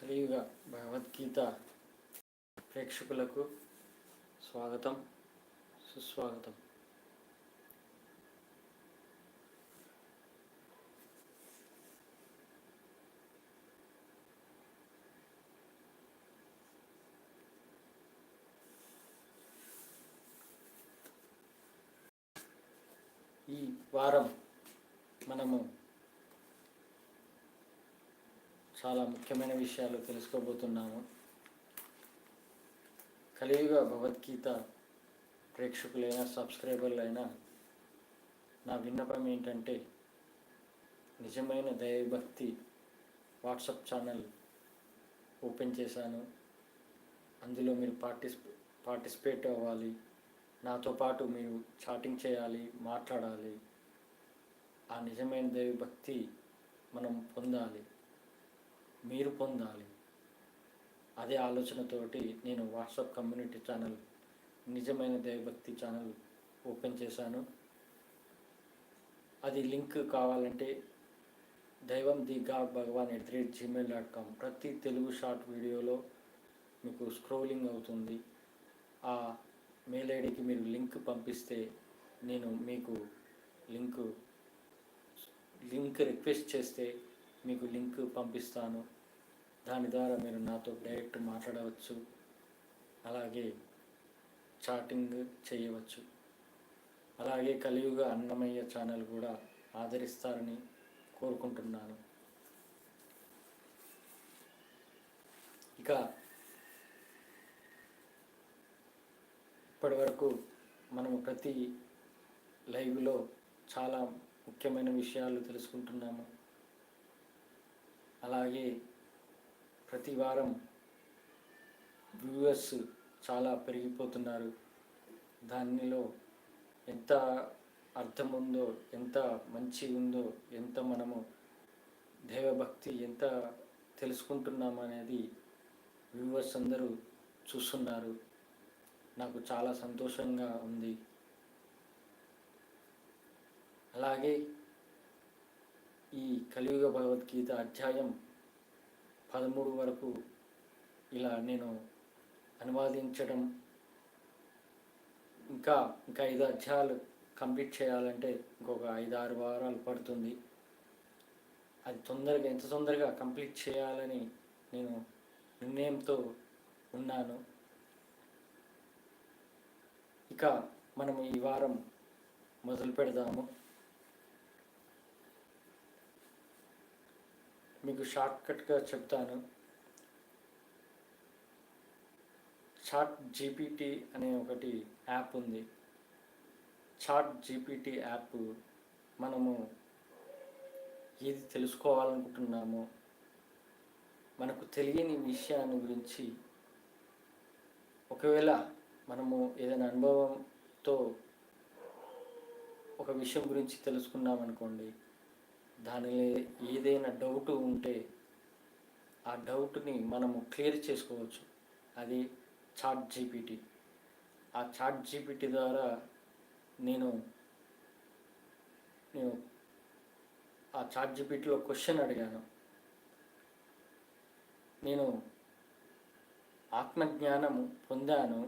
కలియుగ భగవద్గీత ప్రేక్షకులకు స్వాగతం, సుస్వాగతం. ఈ వారం మనము చాలా ముఖ్యమైన విషయాలు తెలుసుకోబోతున్నాము. కలియుగ భగవద్గీత ప్రేక్షకులైన సబ్స్క్రైబర్లైన నా విన్నపం ఏంటంటే, నిజమైన దైవభక్తి వాట్సాప్ ఛానల్ ఓపెన్ చేశాను. అందులో మీరు పార్టిసిపేట్ అవ్వాలి. నాతో పాటు మీరు చాటింగ్ చేయాలి, మాట్లాడాలి. ఆ నిజమైన దైవభక్తి మనం పొందాలి, మీరు పొందాలి. అదే ఆలోచనతోటి నేను వాట్సాప్ కమ్యూనిటీ ఛానల్, నిజమైన దైవభక్తి ఛానల్ ఓపెన్ చేశాను. అది లింక్ కావాలంటే దైవం ది గాడ్ భగవాన్ @gmail.com ప్రతి తెలుగు షార్ట్ వీడియోలో మీకు స్క్రోలింగ్ అవుతుంది. ఆ మెయిల్ ఐడికి మీరు లింక్ పంపిస్తే నేను మీకు లింక్ రిక్వెస్ట్ చేస్తే మీకు లింక్ పంపిస్తాను. దాని ద్వారా మీరు నాతో డైరెక్ట్ మాట్లాడవచ్చు, అలాగే చాటింగ్ చేయవచ్చు. అలాగే కలియుగ అన్నమయ్య ఛానల్ కూడా ఆదరిస్తారని కోరుకుంటున్నాను. ఇక ఇప్పటి వరకు మనము ప్రతి లైవ్లో చాలా ముఖ్యమైన విషయాలు తెలుసుకుంటున్నాము. అలాగే ప్రతి వారం వ్యూవర్స్ చాలా పెరిగిపోతున్నారు. దానిలో ఎంత అర్థం ఉందో, ఎంత మంచి ఉందో, ఎంత మనము దైవభక్తి ఎంత తెలుసుకుంటున్నాము అనేది వ్యూవర్స్ అందరూ చూస్తున్నారు. నాకు చాలా సంతోషంగా ఉంది. అలాగే ఈ కలియుగ భగవద్గీత అధ్యాయం 13 వరకు ఇలా నేను అనువాదించడం, ఇంకా 5 అధ్యాయాలు కంప్లీట్ చేయాలంటే ఇంకొక 5-6 వారాలు పడుతుంది. అది ఎంత తొందరగా కంప్లీట్ చేయాలని నేను నిర్ణయంతో ఉన్నాను. ఇక మనం ఈ వారం మొదలు పెడదాము. మీకు షార్ట్కట్గా చెప్తాను. చాట్ జీపీటీ అనే ఒకటి యాప్ ఉంది. చాట్ జీపీటీ యాప్ మనము ఏది తెలుసుకోవాలనుకుంటున్నామో, మనకు తెలియని విషయాన్ని గురించి, ఒకవేళ మనము ఏదైనా అనుభవంతో ఒక విషయం గురించి తెలుసుకున్నామనుకోండి, దానిలో ఏదైనా డౌట్ ఉంటే ఆ డౌట్ని మనము క్లియర్ చేసుకోవచ్చు. అది చాట్ జీపీటీ. ఆ చాట్ జీపీటీ ద్వారా నేను ఆ చాట్ జీపీటీలో క్వశ్చన్ అడిగాను. నేను ఆత్మజ్ఞానం పొందాను,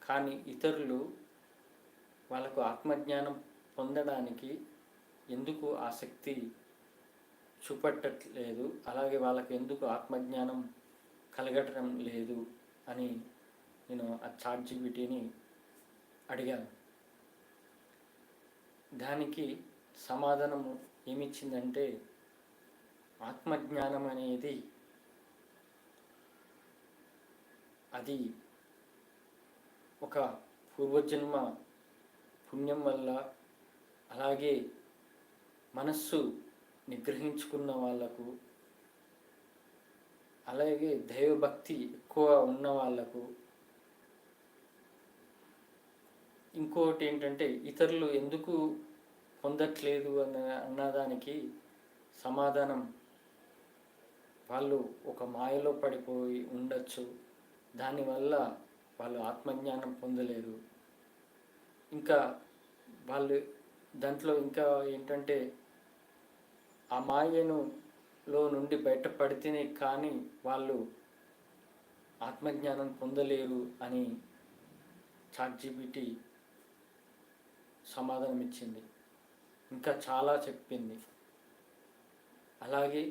కానీ ఇతరులు వాళ్ళకు ఆత్మజ్ఞానం పొందడానికి ఎందుకు ఆసక్తి చూపట్టట్లేదు, అలాగే వాళ్ళకి ఎందుకు ఆత్మజ్ఞానం కలగటం లేదు అని నేను ఆ చాట్ జీపీటీని అడిగాను. దానికి సమాధానము ఏమిచ్చిందంటే, ఆత్మజ్ఞానం అనేది అది ఒక పూర్వజన్మ పుణ్యం వల్ల, అలాగే మనస్సు నిగ్రహించుకున్న వాళ్ళకు, అలాగే దైవభక్తి ఎక్కువ ఉన్న వాళ్ళకు, ఇంకోటి ఏంటంటే ఇతరులు ఎందుకు పొందట్లేదు అన్నదానికి సమాధానం, వాళ్ళు ఒక మాయలో పడిపోయి ఉండొచ్చు, దానివల్ల వాళ్ళు ఆత్మజ్ఞానం పొందలేరు. ఇంకా వాళ్ళు దాంట్లో ఇంకా ఏంటంటే, ఆ మాయను లో నుండి బయటపడితేనే కానీ వాళ్ళు ఆత్మజ్ఞానం పొందలేరు అని ChatGPT సమాధానం ఇచ్చింది. ఇంకా చాలా చెప్పింది. అలాగే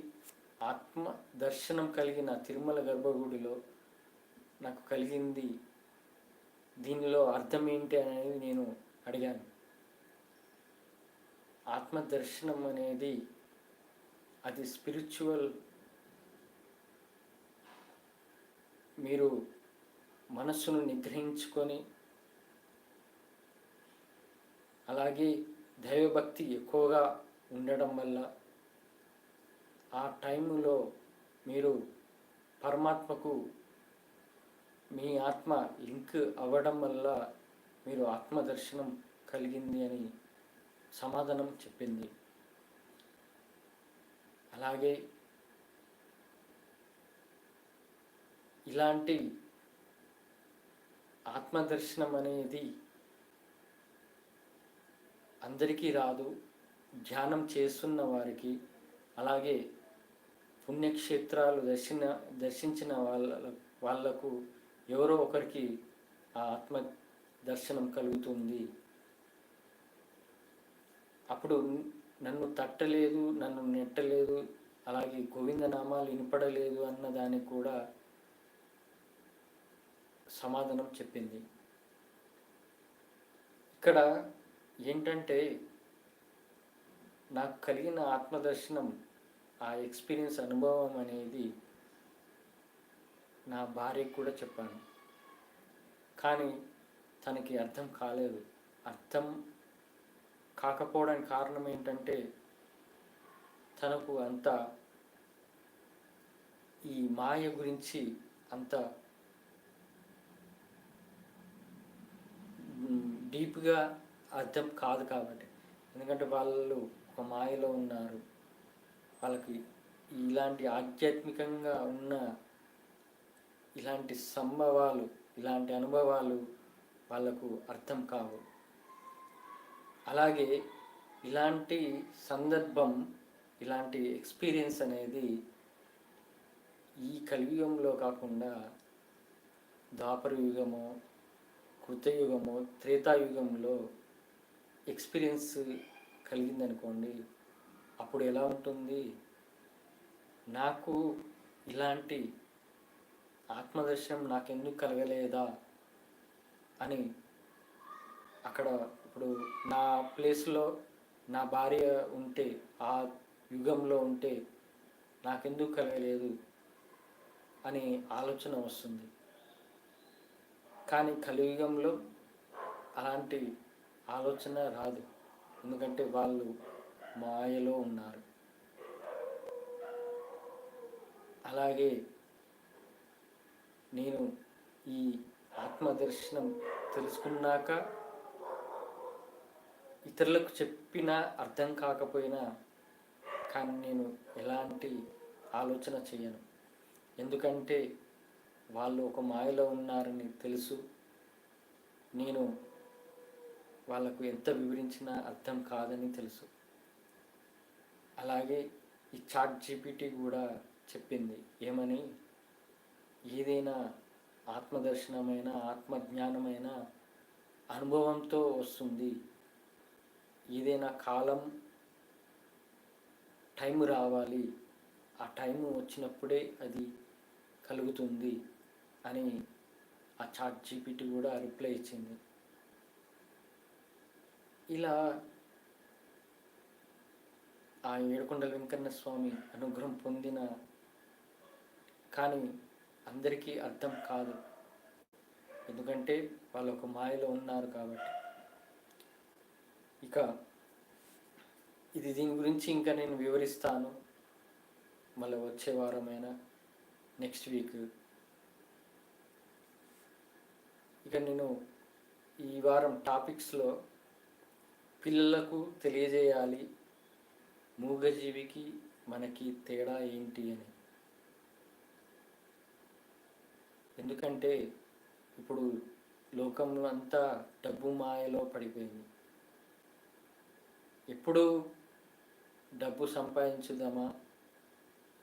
ఆత్మ దర్శనం కలిగిన తిరుమల గర్భగుడిలో నాకు కలిగింది, దీనిలో అర్థం ఏంటి అనేది నేను అడిగాను. ఆత్మ దర్శనం అనేది అది స్పిరిచువల్, మీరు మనస్సును నిగ్రహించుకొని అలాగే దైవభక్తి ఎక్కువగా ఉండడం వల్ల ఆ టైంలో మీరు పరమాత్మకు మీ ఆత్మ లింక్ అవ్వడం వల్ల మీరు ఆత్మదర్శనం కలిగింది అని సమాధానం చెప్పింది. అలాగే ఇలాంటి ఆత్మదర్శనం అనేది అందరికీ రాదు. ధ్యానం చేస్తున్న వారికి, అలాగే పుణ్యక్షేత్రాలు దర్శించిన వాళ్ళకు ఎవరో ఒకరికి ఆ ఆత్మ దర్శనం కలుగుతుంది. అప్పుడు నన్ను తట్టలేదు, నన్ను నెట్టలేదు, అలాగే గోవిందనామాలు వినపడలేదు అన్న దానికి కూడా సమాధానం చెప్పింది. ఇక్కడ ఏంటంటే నాకు కలిగిన ఆత్మదర్శనం, ఆ ఎక్స్పీరియన్స్, అనుభవం అనేది నా భార్యకు కూడా చెప్పాను. కానీ తనకి అర్థం కాలేదు. అర్థం కాకపోవడానికి కారణం ఏంటంటే తనకు అంత ఈ మాయ గురించి అంత డీప్గా అర్థం కాదు కాబట్టి. ఎందుకంటే వాళ్ళు ఒక మాయలో ఉన్నారు. వాళ్ళకి ఇలాంటి ఆధ్యాత్మికంగా ఉన్న ఇలాంటి సంభవాలు, ఇలాంటి అనుభవాలు వాళ్ళకు అర్థం కావు. అలాగే ఇలాంటి సందర్భం, ఇలాంటి ఎక్స్పీరియన్స్ అనేది ఈ కలియుగంలో కాకుండా ద్వాపర యుగమో, కృతయుగమో, త్రేతాయుగంలో ఎక్స్పీరియన్స్ కలిగిందనుకోండి, అప్పుడు ఎలా ఉంటుంది? నాకు ఇలాంటి ఆత్మదర్శనం నాకెందుకు కలగలేదా అని అక్కడ ఇప్పుడు నా ప్లేస్లో నా భార్య ఉంటే, ఆ యుగంలో ఉంటే నాకెందుకు కలగలేదు అని ఆలోచన వస్తుంది. కానీ కలియుగంలో అలాంటి ఆలోచన రాదు. ఎందుకంటే వాళ్ళు మాయలో ఉన్నారు. అలాగే నేను ఈ ఆత్మదర్శనం తెలుసుకున్నాక ఇతరులకు చెప్పినా అర్థం కాకపోయినా కానీ నేను ఎలాంటి ఆలోచన చేయను. ఎందుకంటే వాళ్ళు ఒక మాయలో ఉన్నారని తెలుసు. నేను వాళ్ళకు ఎంత వివరించినా అర్థం కాదని తెలుసు. అలాగే ఈ ChatGPT కూడా చెప్పింది ఏమని, ఏదైనా ఆత్మదర్శనమైన, ఆత్మజ్ఞానమైన అనుభవంతో వస్తుంది. ఏదైనా కాలం, టైం రావాలి, ఆ టైం వచ్చినప్పుడే అది కలుగుతుంది అని ఆ ChatGPT కూడా రిప్లై ఇచ్చింది. ఇలా ఆ ఏడుకొండల వెంకన్న స్వామి అనుగ్రహం పొందిన, కానీ అందరికీ అర్థం కాదు. ఎందుకంటే వాళ్ళు ఒక మాయలో ఉన్నారు కాబట్టి. ఇక దీని గురించి ఇంకా నేను వివరిస్తాను మళ్ళీ వచ్చే వారమైనా, నెక్స్ట్ వీక్. ఇక నేను ఈ వారం టాపిక్స్లో పిల్లలకు తెలియజేయాలి మూగజీవికి మనకి తేడా ఏంటి అని. ఎందుకంటే ఇప్పుడు లోకంలో అంతా డబ్బు మాయలో పడిపోయింది. ఎప్పుడు డబ్బు సంపాదించుదామా,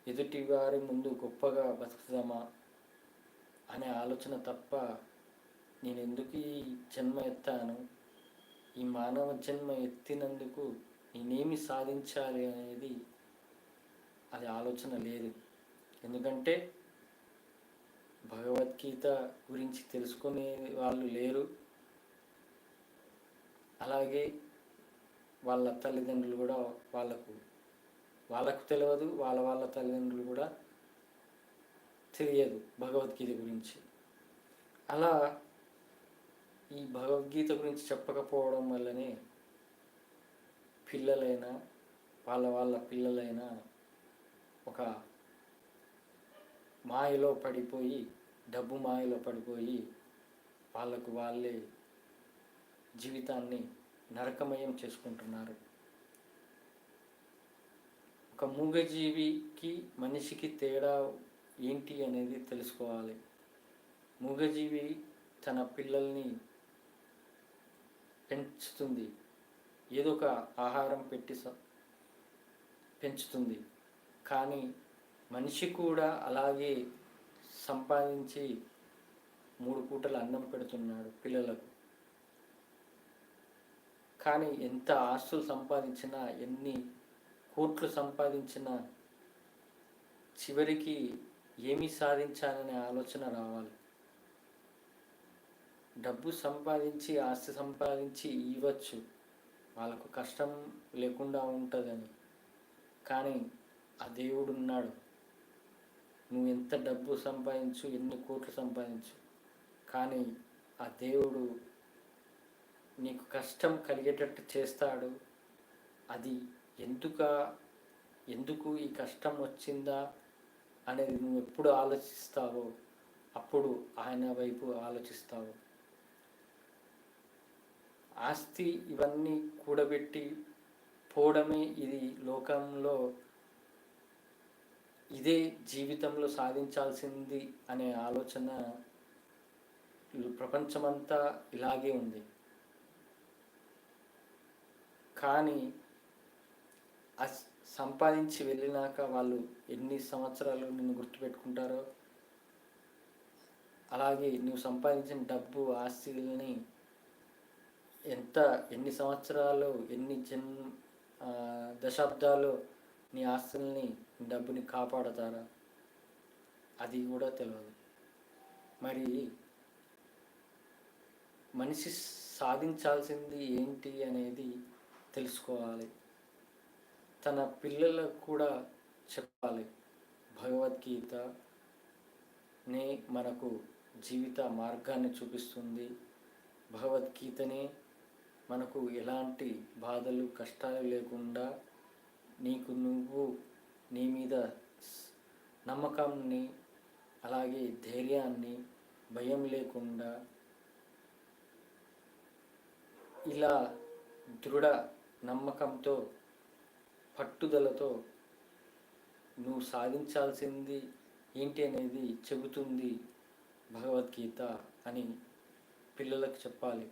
ఎదుటి వారి ముందు గొప్పగా బతుకుదామా అనే ఆలోచన తప్ప, నేను ఎందుకు ఈ జన్మ ఎత్తాను, ఈ మానవ జన్మ ఎత్తినందుకు నేనేమి సాధించాలి అనేది అది ఆలోచన లేదు. ఎందుకంటే భగవద్గీత గురించి తెలుసుకునే వాళ్ళు లేరు. అలాగే వాళ్ళ తల్లిదండ్రులు కూడా వాళ్ళకు తెలియదు, వాళ్ళ తల్లిదండ్రులు కూడా తెలియదు భగవద్గీత గురించి. అలా ఈ భగవద్గీత గురించి చెప్పకపోవడం వల్లనే పిల్లలైనా వాళ్ళ పిల్లలైనా ఒక మాయలో పడిపోయి, డబ్బు మాయలో పడిపోయి వాళ్ళకు వాళ్ళే జీవితాన్ని నరకమయం చేసుకుంటున్నారు. ఒక మూగజీవికి మనిషికి తేడా ఏంటి అనేది తెలుసుకోవాలి. మూగజీవి తన పిల్లల్ని పెంచుతుంది, ఏదో ఒక ఆహారం పెట్టి పెంచుతుంది. కానీ మనిషి కూడా అలాగే సంపాదించి 3 పూటల అన్నం పెడుతున్నాడు పిల్లలకు. కానీ ఎంత ఆస్తులు సంపాదించినా, ఎన్ని కోట్లు సంపాదించినా చివరికి ఏమి సాధించాలనే ఆలోచన రావాలి. డబ్బు సంపాదించి, ఆస్తి సంపాదించి ఇవ్వచ్చు, వాళ్ళకు కష్టం లేకుండా ఉంటుందని. కానీ ఆ దేవుడు ఉన్నాడు. నువ్వు ఎంత డబ్బు సంపాదించు, ఎన్ని కోట్లు సంపాదించు, కానీ ఆ దేవుడు నీకు కష్టం కలిగేటట్టు చేస్తాడు. అది ఎందుకు ఈ కష్టం వచ్చిందా అనేది నువ్వు ఎప్పుడు ఆలోచిస్తావో అప్పుడు ఆయన వైపు ఆలోచిస్తావు. ఆస్తి ఇవన్నీ కూడబెట్టి పోవడమే ఇది లోకంలో, ఇదే జీవితంలో సాధించాల్సింది అనే ఆలోచన ప్రపంచమంతా ఇలాగే ఉంది. కానీ సంపాదించి వెళ్ళినాక వాళ్ళు ఎన్ని సంవత్సరాలు నిన్ను గుర్తుపెట్టుకుంటారో, అలాగే నువ్వు సంపాదించిన డబ్బు ఆస్తిని ఎన్ని సంవత్సరాలు, ఎన్ని దశాబ్దాలు నీ ఆస్తుల్ని, డబ్బుని కాపాడతారా అది కూడా తెలియదు. మరి మనిషి సాధించాల్సింది ఏంటి అనేది తెలుసుకోవాలి. తన పిల్లలకు కూడా చెప్పాలి. భగవద్గీతనే మనకు జీవిత మార్గాన్ని చూపిస్తుంది. భగవద్గీతనే మనకు ఎలాంటి బాధలు, కష్టాలు లేకుండా నువ్వు నీ మీద నమ్మకాన్ని, అలాగే ధైర్యాన్ని, భయం లేకుండా ఇలా దృఢ నమ్మకంతో, పట్టుదలతో నువ్వు సాధించాల్సింది ఏంటి అనేది చెబుతుంది భగవద్గీత అని పిల్లలకు చెప్పాలి.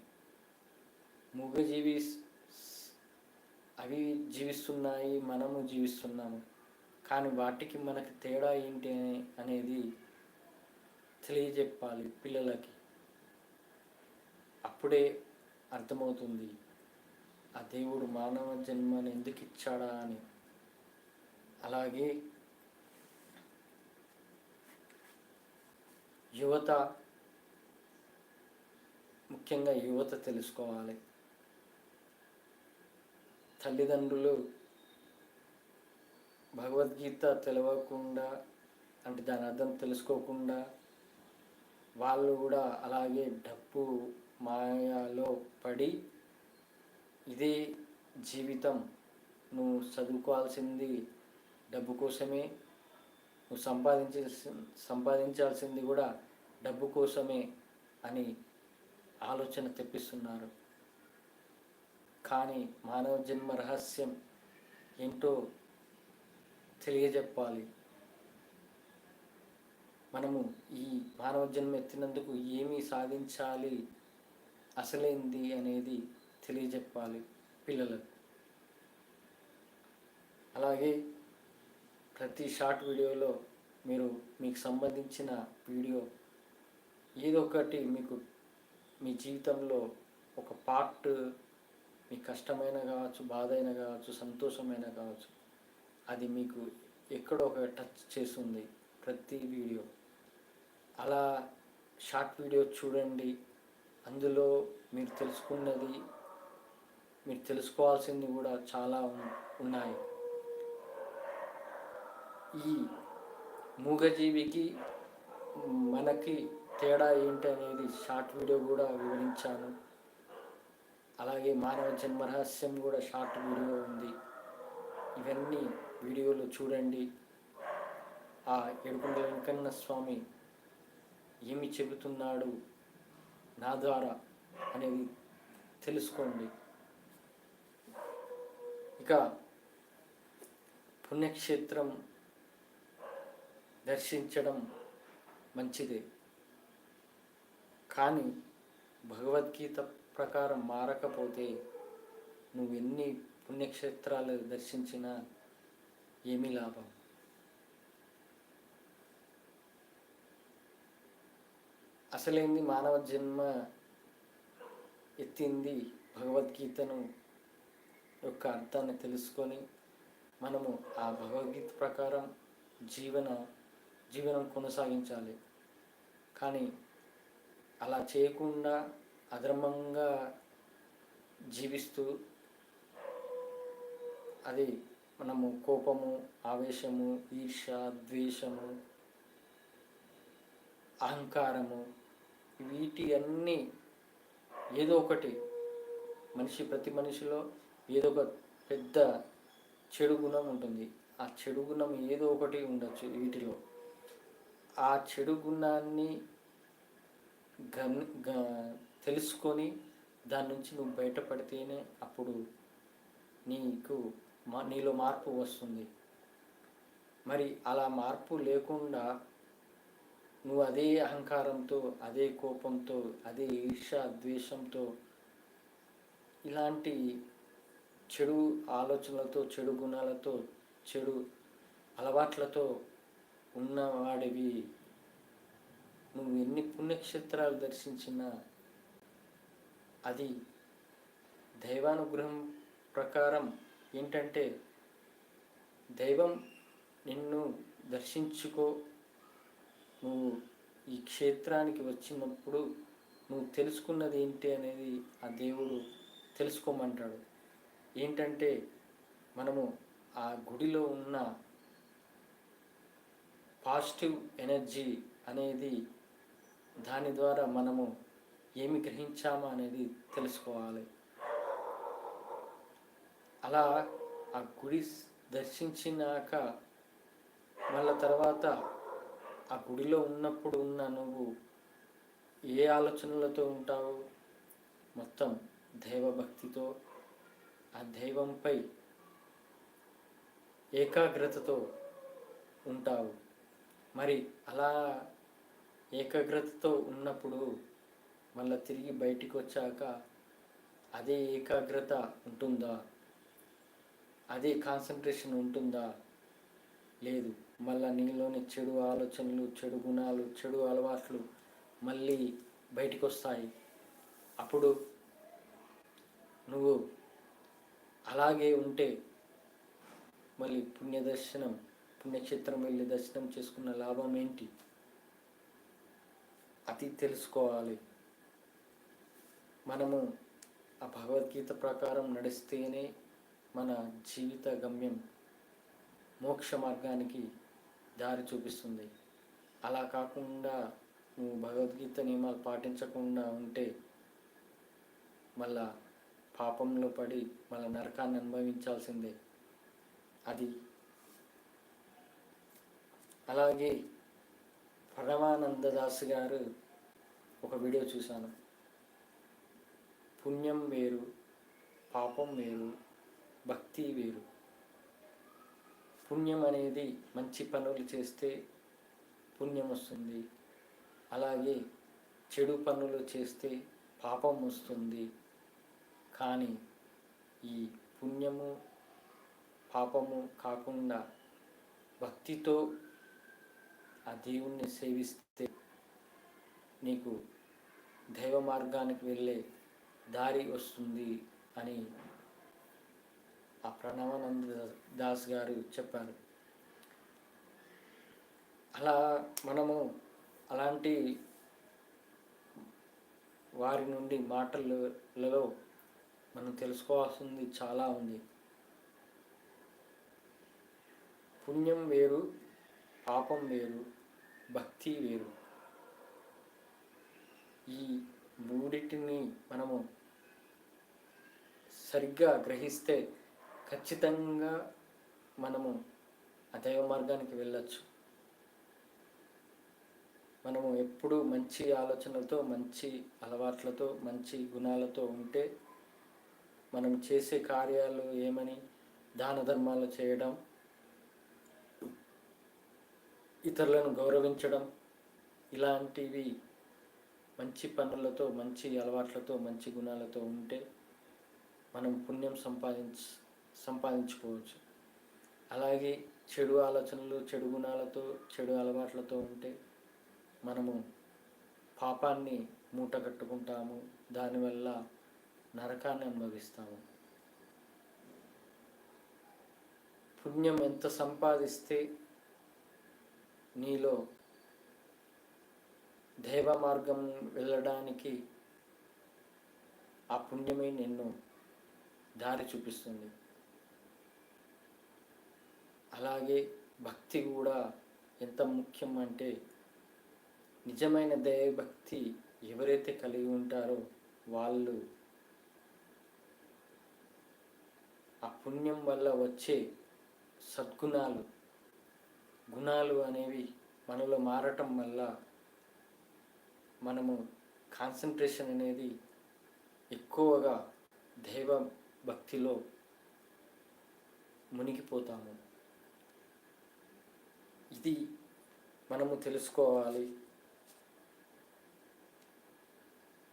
మూగజీవి అవి జీవిస్తున్నాయి, మనము జీవిస్తున్నాము. కానీ వాటికి మనకి తేడా ఏంటి అనేది తెలియజెప్పాలి పిల్లలకి. అప్పుడే అర్థమవుతుంది ఆ దేవుడు మానవ జన్మని ఎందుకు ఇచ్చాడా అని. అలాగే ముఖ్యంగా యువత తెలుసుకోవాలి. తల్లిదండ్రులు భగవద్గీత తెలియకుండా, అంటే దాని అర్థం తెలుసుకోకుండా వాళ్ళు కూడా అలాగే డబ్బు మాయలో పడి, ఇదే జీవితం, నువ్వు చదువుకోవాల్సింది డబ్బు కోసమే, నువ్వు సంపాదించాల్సింది కూడా డబ్బు కోసమే అని ఆలోచన తెప్పిస్తున్నారు. కానీ మానవ జన్మ రహస్యం ఏంటో తెలియజెప్పాలి. మనము ఈ మానవ జన్మ ఎత్తినందుకు ఏమి సాధించాలి, అసలేంది అనేది తెలియజెప్పాలి పిల్లలకు. అలాగే ప్రతి షార్ట్ వీడియోలో మీకు సంబంధించిన వీడియో ఏదో ఒకటి మీకు మీ జీవితంలో ఒక పార్ట్, మీకు కష్టమైన కావచ్చు, బాధ అయినా కావచ్చు, సంతోషమైన కావచ్చు, అది మీకు ఎక్కడో ఒక టచ్ చేస్తుంది ప్రతి వీడియో. అలా షార్ట్ వీడియో చూడండి. అందులో మీరు తెలుసుకోవాల్సింది కూడా చాలా ఉన్నాయి. ఈ మూగజీవికి మనకి తేడా ఏంటి అనేది షార్ట్ వీడియో కూడా వివరించాను. అలాగే మానవ జన్మ రహస్యం కూడా షార్ట్ వీడియో ఉంది. ఇవన్నీ వీడియోలు చూడండి. ఆ ఏడుకొండల వెంకన్న స్వామి ఏమి చెబుతున్నాడు నా ద్వారా అనేది తెలుసుకోండి. ఇక పుణ్యక్షేత్రం దర్శించడం మంచిదే, కానీ భగవద్గీత ప్రకారం మారకపోతే నువ్వు ఎన్ని పుణ్యక్షేత్రాలు దర్శించినా ఏమీ లాభం. అసలేంది మానవ జన్మ ఎత్తింది భగవద్గీతను యొక్క అర్థాన్ని తెలుసుకొని మనము ఆ భగవద్గీత ప్రకారం జీవనం కొనసాగించాలి. కానీ అలా చేయకుండా అధర్మంగా జీవిస్తూ అది మనము కోపము, ఆవేశము, ఈర్ష, ద్వేషము, అహంకారము, వీటి అన్నీ ఏదో ఒకటి ప్రతి మనిషిలో ఏదో ఒక పెద్ద చెడు గుణం ఉంటుంది. ఆ చెడు గుణం ఏదో ఒకటి ఉండొచ్చు వీటిలో. ఆ చెడు గుణాన్ని తెలుసుకొని దాని నుంచి నువ్వు బయటపడితేనే అప్పుడు నీలో మార్పు వస్తుంది. మరి అలా మార్పు లేకుండా నువ్వు అదే అహంకారంతో, అదే కోపంతో, అదే ఈర్ష, ద్వేషంతో, ఇలాంటి చెడు ఆలోచనలతో, చెడు గుణాలతో, చెడు అలవాట్లతో ఉన్నవాడివి నువ్వు ఎన్ని పుణ్యక్షేత్రాలు దర్శించినా అది దైవానుగ్రహం ప్రకారం ఏంటంటే, దైవం నిన్ను దర్శించుకో, నువ్వు ఈ క్షేత్రానికి వచ్చినప్పుడు నువ్వు తెలుసుకున్నది ఏంటి అనేది ఆ దేవుడు తెలుసుకోమంటాడు. ఏంటంటే మనము ఆ గుడిలో ఉన్న పాజిటివ్ ఎనర్జీ అనేది, దాని ద్వారా మనము ఏమి గ్రహించామా అనేది తెలుసుకోవాలి. అలా ఆ గుడి దర్శించినాక మళ్ళా తర్వాత ఆ గుడిలో ఉన్నప్పుడు నువ్వు ఏ ఆలోచనలతో ఉంటావు? మొత్తం దైవభక్తితో, ఆ దైవంపై ఏకాగ్రతతో ఉంటావు. మరి అలా ఏకాగ్రతతో ఉన్నప్పుడు మళ్ళీ తిరిగి బయటికి వచ్చాక అదే ఏకాగ్రత ఉంటుందా? అదే కాన్సన్ట్రేషన్ ఉంటుందా? లేదు. మళ్ళీ నీలోని చెడు ఆలోచనలు, చెడు గుణాలు, చెడు అలవాట్లు మళ్ళీ బయటికి వస్తాయి. అప్పుడు నువ్వు అలాగే ఉంటే మళ్ళీ పుణ్యక్షేత్రం వెళ్ళి దర్శనం చేసుకున్న లాభం ఏంటి? అది తెలుసుకోవాలి. మనము ఆ భగవద్గీత ప్రకారం నడిస్తేనే మన జీవిత గమ్యం మోక్ష మార్గానికి దారి చూపిస్తుంది. అలా కాకుండా నువ్వు భగవద్గీత నియమాలు పాటించకుండా ఉంటే మళ్ళా పాపంలో పడి మళ్ళీ నరకాన్ని అనుభవించాల్సిందే. అది అలాగే పరమానందదాస్ గారు ఒక వీడియో చూశాను. పుణ్యం వేరు, పాపం వేరు, భక్తి వేరు. పుణ్యం అనేది మంచి పనులు చేస్తే పుణ్యం వస్తుంది. అలాగే చెడు పనులు చేస్తే పాపం వస్తుంది. కానీ ఈ పుణ్యము పాపము కాకుండా భక్తితో ఆ దేవుణ్ణి సేవిస్తే నీకు దైవ మార్గానికి వెళ్ళే దారి వస్తుంది అని ఆ ప్రణవానంద దాస్ గారు చెప్పారు. అలా మనము అలాంటి వారి నుండి మాటలలో మనం తెలుసుకోవాల్సింది చాలా ఉంది. పుణ్యం వేరు, పాపం వేరు, భక్తి వేరు. ఈ మూడింటిని మనము సరిగ్గా గ్రహిస్తే ఖచ్చితంగా మనము ఆ దైవ మార్గానికి వెళ్ళచ్చు. మనము ఎప్పుడూ మంచి ఆలోచనలతో, మంచి అలవాట్లతో, మంచి గుణాలతో ఉంటే మనం చేసే కార్యాలు ఏమని దాన ధర్మాలు చేయడం, ఇతరులను గౌరవించడం, ఇలాంటివి మంచి పనులతో, మంచి అలవాట్లతో, మంచి గుణాలతో ఉంటే మనం పుణ్యం సంపాదించుకోవచ్చు. అలాగే చెడు ఆలోచనలు, చెడు గుణాలతో, చెడు అలవాట్లతో ఉంటే మనము పాపాన్ని మూట కట్టుకుంటాము, దానివల్ల నరకాన్ని అనుభవిస్తాము. పుణ్యం ఎంత సంపాదిస్తే నీలో దైవ మార్గం వెళ్ళడానికి ఆ పుణ్యమే నిన్ను దారి చూపిస్తుంది. అలాగే భక్తి కూడా ఎంత ముఖ్యం అంటే, నిజమైన దైవభక్తి ఎవరైతే కలిగి ఉంటారో వాళ్ళు ఆ పుణ్యం వల్ల వచ్చే గుణాలు అనేవి మనలో మారటం వల్ల మనము కాన్సన్ట్రేషన్ అనేది ఎక్కువగా దైవ భక్తిలో మునిగిపోతాము. ఇది మనము తెలుసుకోవాలి.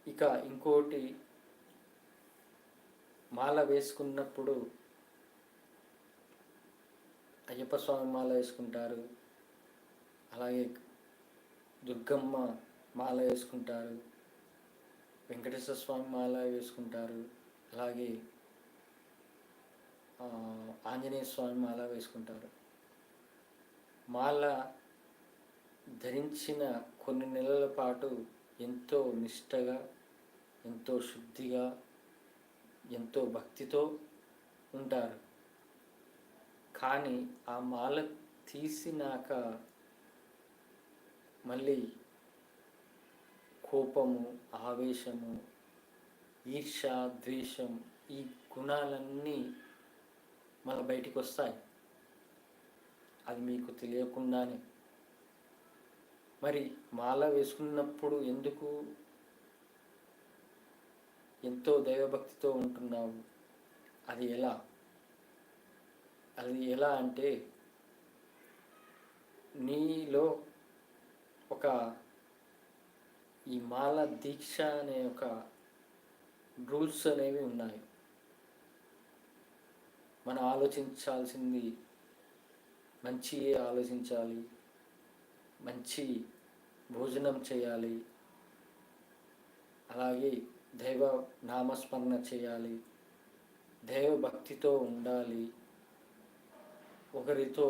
ఇక ఇంకోటి, మాల వేసుకున్నప్పుడు అయ్యప్ప స్వామి మాల వేసుకుంటారు, అలాగే దుర్గమ్మ మాల వేసుకుంటారు, వెంకటేశ్వర స్వామి మాల వేసుకుంటారు, అలాగే ఆంజనేయ స్వామి మాల వేసుకుంటారు. మాల ధరించిన కొన్ని నెలల పాటు ఎంతో నిష్టగా, ఎంతో శుద్ధిగా, ఎంతో భక్తితో ఉంటారు. కానీ ఆ మాల తీసినాక మళ్ళీ కోపము, ఆవేశము, ఈర్ష, ద్వేషం, ఈ గుణాలన్నీ మళ్ళీ బయటికి వస్తాయి. అది మీకు తెలియకుండానే. మరి మాల వేసుకున్నప్పుడు ఎందుకు ఎంతో దైవభక్తితో ఉంటున్నావు? అది ఎలా అంటే, నీలో ఒక ఈ మాల దీక్ష అనే ఒక రూల్స్ అనేవి ఉన్నాయి. మనం ఆలోచించాల్సింది మంచియే ఆలోచించాలి, మంచి భోజనం చేయాలి, అలాగే దైవ నామస్మరణ చేయాలి, దైవ భక్తితో ఉండాలి, ఒకరితో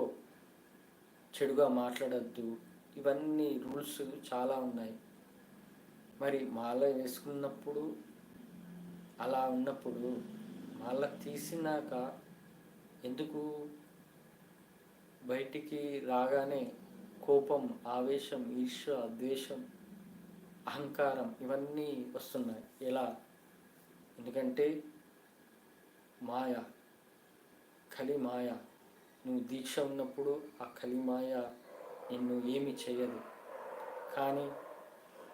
చెడుగా మాట్లాడద్దు. ఇవన్నీ రూల్స్ చాలా ఉన్నాయి. మరి మాల వేసుకున్నప్పుడు అలా ఉన్నప్పుడు మాల తీసినాక ఎందుకు బయటికి రాగానే కోపం, ఆవేశం, ఈర్ష్య, ద్వేషం, అహంకారం ఇవన్నీ వస్తున్నాయి? ఎలా? ఎందుకంటే మాయ, కలిమాయ. నువ్వు దీక్ష ఉన్నప్పుడు ఆ కలిమాయ నిన్ను ఏమి చేయదు. కానీ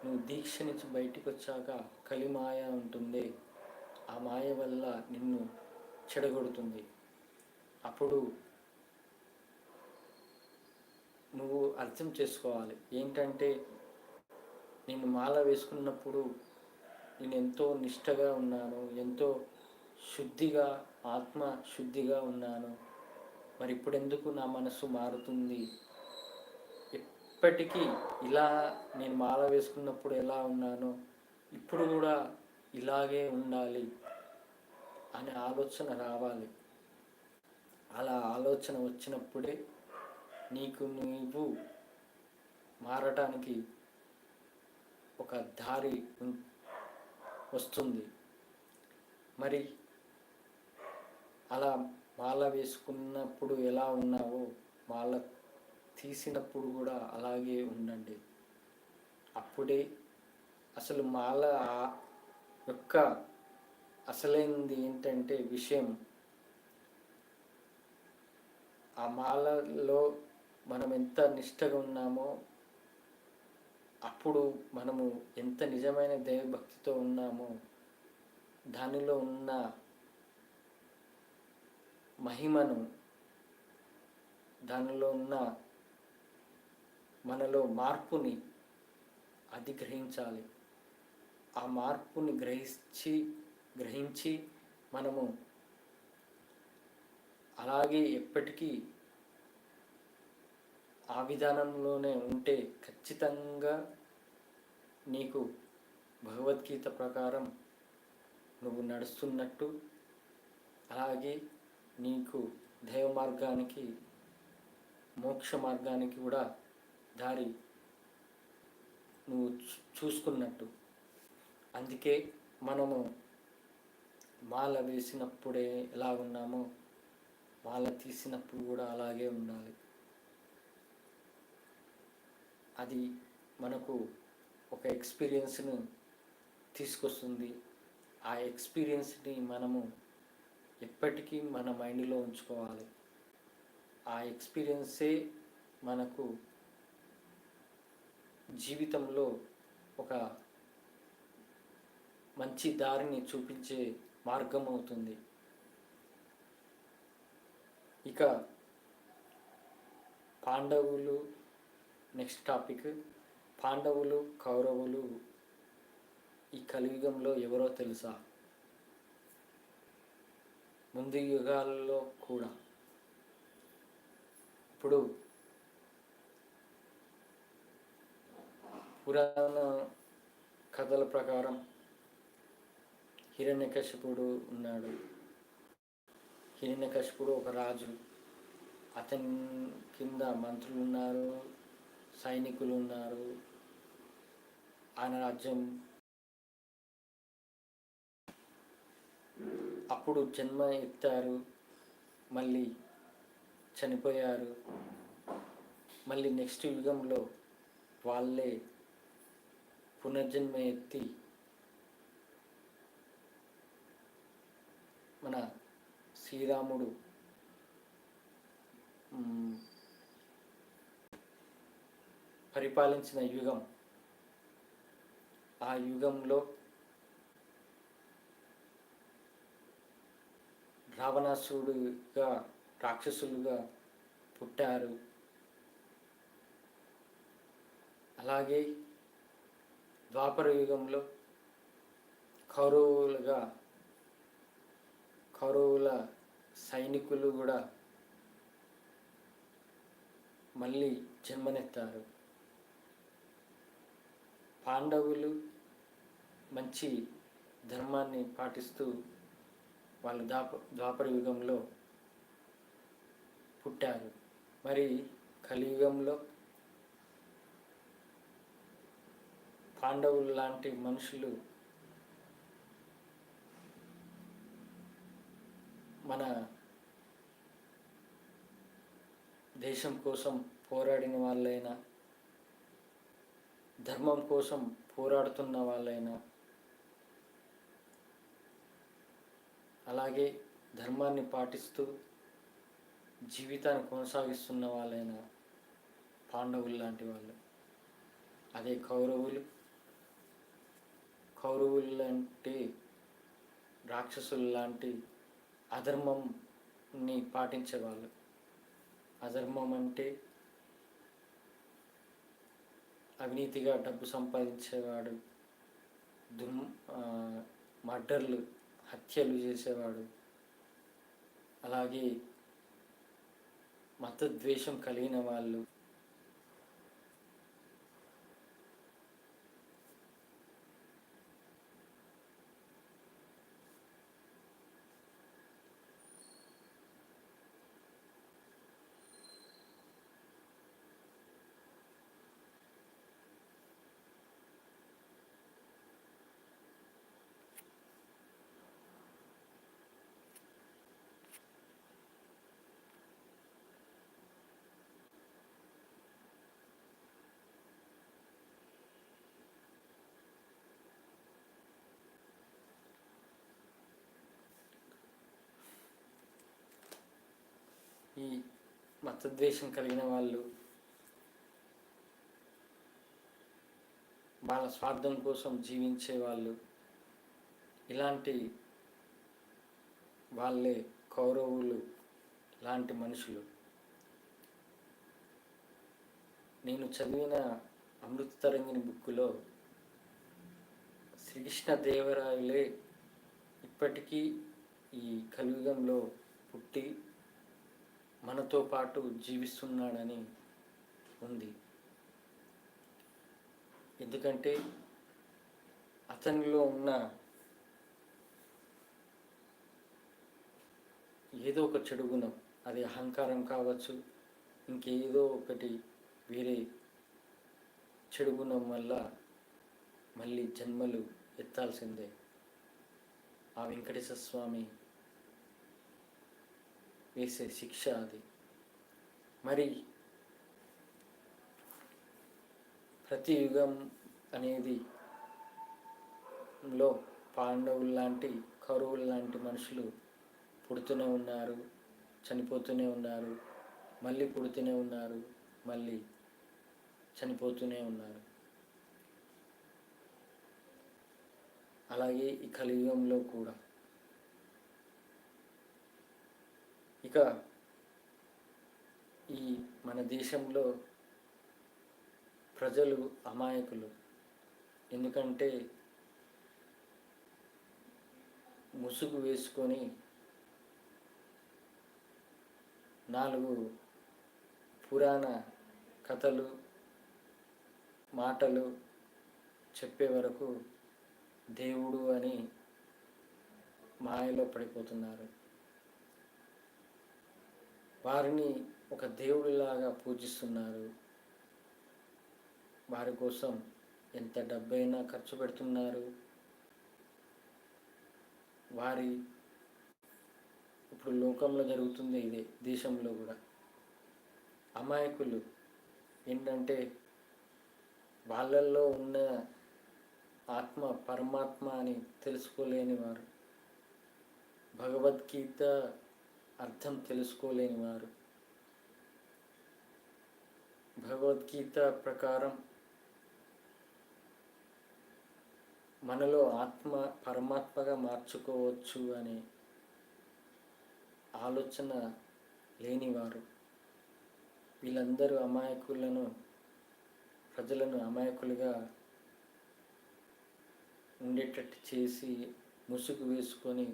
నువ్వు దీక్ష నుంచి బయటికి వచ్చాక కలిమాయ ఉంటుంది. ఆ మాయ వల్ల నిన్ను చెడగొడుతుంది. అప్పుడు నువ్వు అర్థం చేసుకోవాలి ఏంటంటే, నేను మాల వేసుకున్నప్పుడు నేను ఎంతో నిష్టగా ఉన్నాను, ఎంతో శుద్ధిగా, ఆత్మ శుద్ధిగా ఉన్నాను, మరి ఇప్పుడెందుకు నా మనసు మారుతుంది? ఇప్పటికీ ఇలా నేను మాల వేసుకున్నప్పుడు ఎలా ఉన్నానో ఇప్పుడు కూడా ఇలాగే ఉండాలి అనే ఆలోచన రావాలి. అలా ఆలోచన వచ్చినప్పుడే నీకు నువ్వు మారటానికి ఒక దారి వస్తుంది. మరి అలా మాల వేసుకున్నప్పుడు ఎలా ఉన్నావో మాల తీసినప్పుడు కూడా అలాగే ఉండండి. అప్పుడే అసలు మాల యొక్క అసలైనది ఏంటంటే విషయం, ఆ మాలలో మనం ఎంత నిష్టగా ఉన్నామో, అప్పుడు మనము ఎంత నిజమైన దైవభక్తితో ఉన్నామో దానిలో ఉన్న మహిమను, దానిలో ఉన్న మనలో మార్పుని అది గ్రహించాలి. ఆ మార్పుని గ్రహించి మనము అలాగే ఎప్పటికీ ఆ విధానంలోనే ఉంటే ఖచ్చితంగా నీకు భగవద్గీత ప్రకారం నువ్వు నడుస్తున్నట్టు, అలాగే నీకు దైవ మార్గానికి, మోక్ష మార్గానికి కూడా దారి నువ్వు చూసుకున్నట్టు. అందుకే మనము మాల వేసినప్పుడే ఎలా ఉన్నామో మాల తీసినప్పుడు కూడా అలాగే ఉండాలి. అది మనకు ఒక ఎక్స్పీరియన్స్ను తీసుకొస్తుంది. ఆ ఎక్స్పీరియన్స్ని మనము ఎప్పటికీ మన మైండ్లో ఉంచుకోవాలి. ఆ ఎక్స్పీరియన్సే మనకు జీవితంలో ఒక మంచి దారిని చూపించే మార్గం అవుతుంది. ఇక పాండవులు, నెక్స్ట్ టాపిక్, పాండవులు కౌరవులు ఈ కలియుగంలో ఎవరో తెలుసా? ముందు యుగాల్లో కూడా. ఇప్పుడు పురాణ కథల ప్రకారం హిరణ్యకశిపుడు ఉన్నాడు. హిరణ్యకశిపుడు ఒక రాజు. అతని కింద మంత్రులు ఉన్నారు, సైనికులు ఉన్నారు. ఆయన రాజ్యం అప్పుడు జన్మ ఎత్తారు, మళ్ళీ చనిపోయారు. మళ్ళీ నెక్స్ట్ యుగంలో వాళ్ళే పునర్జన్మ ఎత్తి మన శ్రీరాముడు పరిపాలించిన యుగం. ఆ యుగంలో రావణాసురుడుగా, రాక్షసులుగా పుట్టారు. అలాగే ద్వాపర యుగంలో కౌరవుల సైనికులు కూడా మళ్ళీ జన్మనెత్తారు. పాండవులు మంచి ధర్మాన్ని పాటిస్తూ వాళ్ళు ద్వాపర యుగంలో పుట్టారు. మరి కలియుగంలో పాండవులు లాంటి మనుషులు మన దేశం కోసం పోరాడిన వాళ్ళైనా, ధర్మం కోసం పోరాడుతున్న వాళ్ళైనా, అలాగే ధర్మాన్ని పాటిస్తూ జీవితాన్ని కొనసాగిస్తున్న వాళ్ళైనా పాండవులు లాంటి వాళ్ళు. అదే కౌరవులు అంటే రాక్షసులు లాంటి అధర్మంని పాటించేవాళ్ళు. అధర్మం అంటే అవినీతిగా డబ్బు సంపాదించేవాడు, మర్డర్లు, హత్యలు చేసేవాడు, అలాగే మతద్వేషం కలిగిన వాళ్ళు, ఈ మతద్వేషం కలిగిన వాళ్ళు వాళ్ళ స్వార్థం కోసం జీవించే వాళ్ళు, ఇలాంటి వాళ్ళే కౌరవులు లాంటి మనుషులు. నేను చదివిన అమృతతరంగిణి బుక్కులో శ్రీకృష్ణదేవరాయలే ఇప్పటికీ ఈ కలియుగంలో పుట్టి మనతో పాటు జీవిస్తున్నాడని ఉంది. ఎందుకంటే అతనిలో ఉన్న ఏదో ఒక చెడు గుణం, అది అహంకారం కావచ్చు, ఇంకేదో ఒకటి వేరే చెడు గుణం వల్ల మళ్ళీ జన్మలు ఎత్తాల్సిందే. ఆ వెంకటేశ్వర స్వామి వేసే శిక్ష అది. మరి ప్రతి యుగం అనేది లో పాండవులు లాంటి, కౌరవులు లాంటి మనుషులు పుడుతూనే ఉన్నారు, చనిపోతూనే ఉన్నారు, మళ్ళీ పుడుతూనే ఉన్నారు, మళ్ళీ చనిపోతూనే ఉన్నారు. అలాగే ఈ కలియుగంలో కూడా. ఇక ఈ మన దేశంలో ప్రజలు అమాయకులు. ఎందుకంటే ముసుగు వేసుకొని 4 పురాణ కథలు, మాటలు చెప్పే వరకు దేవుడు అని మాయలో పడిపోతున్నారు. వారిని ఒక దేవుడిలాగా పూజిస్తున్నారు. వారి కోసం ఎంత డబ్బైనా ఖర్చు పెడుతున్నారు. వారి ఇప్పుడు లోకంలో జరుగుతుంది ఇదే, దేశంలో కూడా. అమాయకులు ఏంటంటే వాళ్ళల్లో ఉన్న ఆత్మ పరమాత్మ అని తెలుసుకోలేని వారు, భగవద్గీత అర్థం తెలుసుకోలేని వారు, భగవద్గీత ప్రకారం మనలో ఆత్మ పరమాత్మగా మార్చుకోవచ్చు అనే ఆలోచన లేనివారు. వీళ్ళందరూ ప్రజలను అమాయకులుగా ఉండేటట్టు చేసి ముసుగు వేసుకొని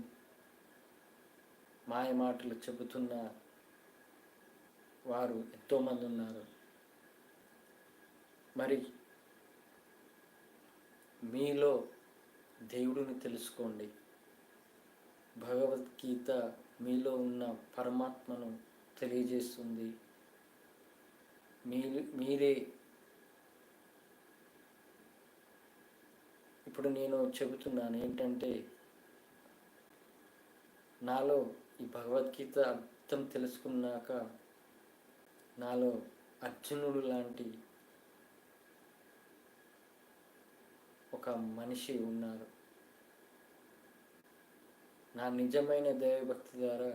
మాయ మాటలు చెబుతున్న వారు ఎంతోమంది ఉన్నారు. మరి మీలో దేవుడిని తెలుసుకోండి. భగవద్గీత మీలో ఉన్న పరమాత్మను తెలియజేస్తుంది. మీరే ఇప్పుడు నేను చెబుతున్నాను ఏంటంటే, నాలో ఈ భగవద్గీత అర్థం తెలుసుకున్నాక నాలో అర్జునుడు లాంటి ఒక మనిషి ఉన్నారు. నా నిజమైన దైవభక్తి ద్వారా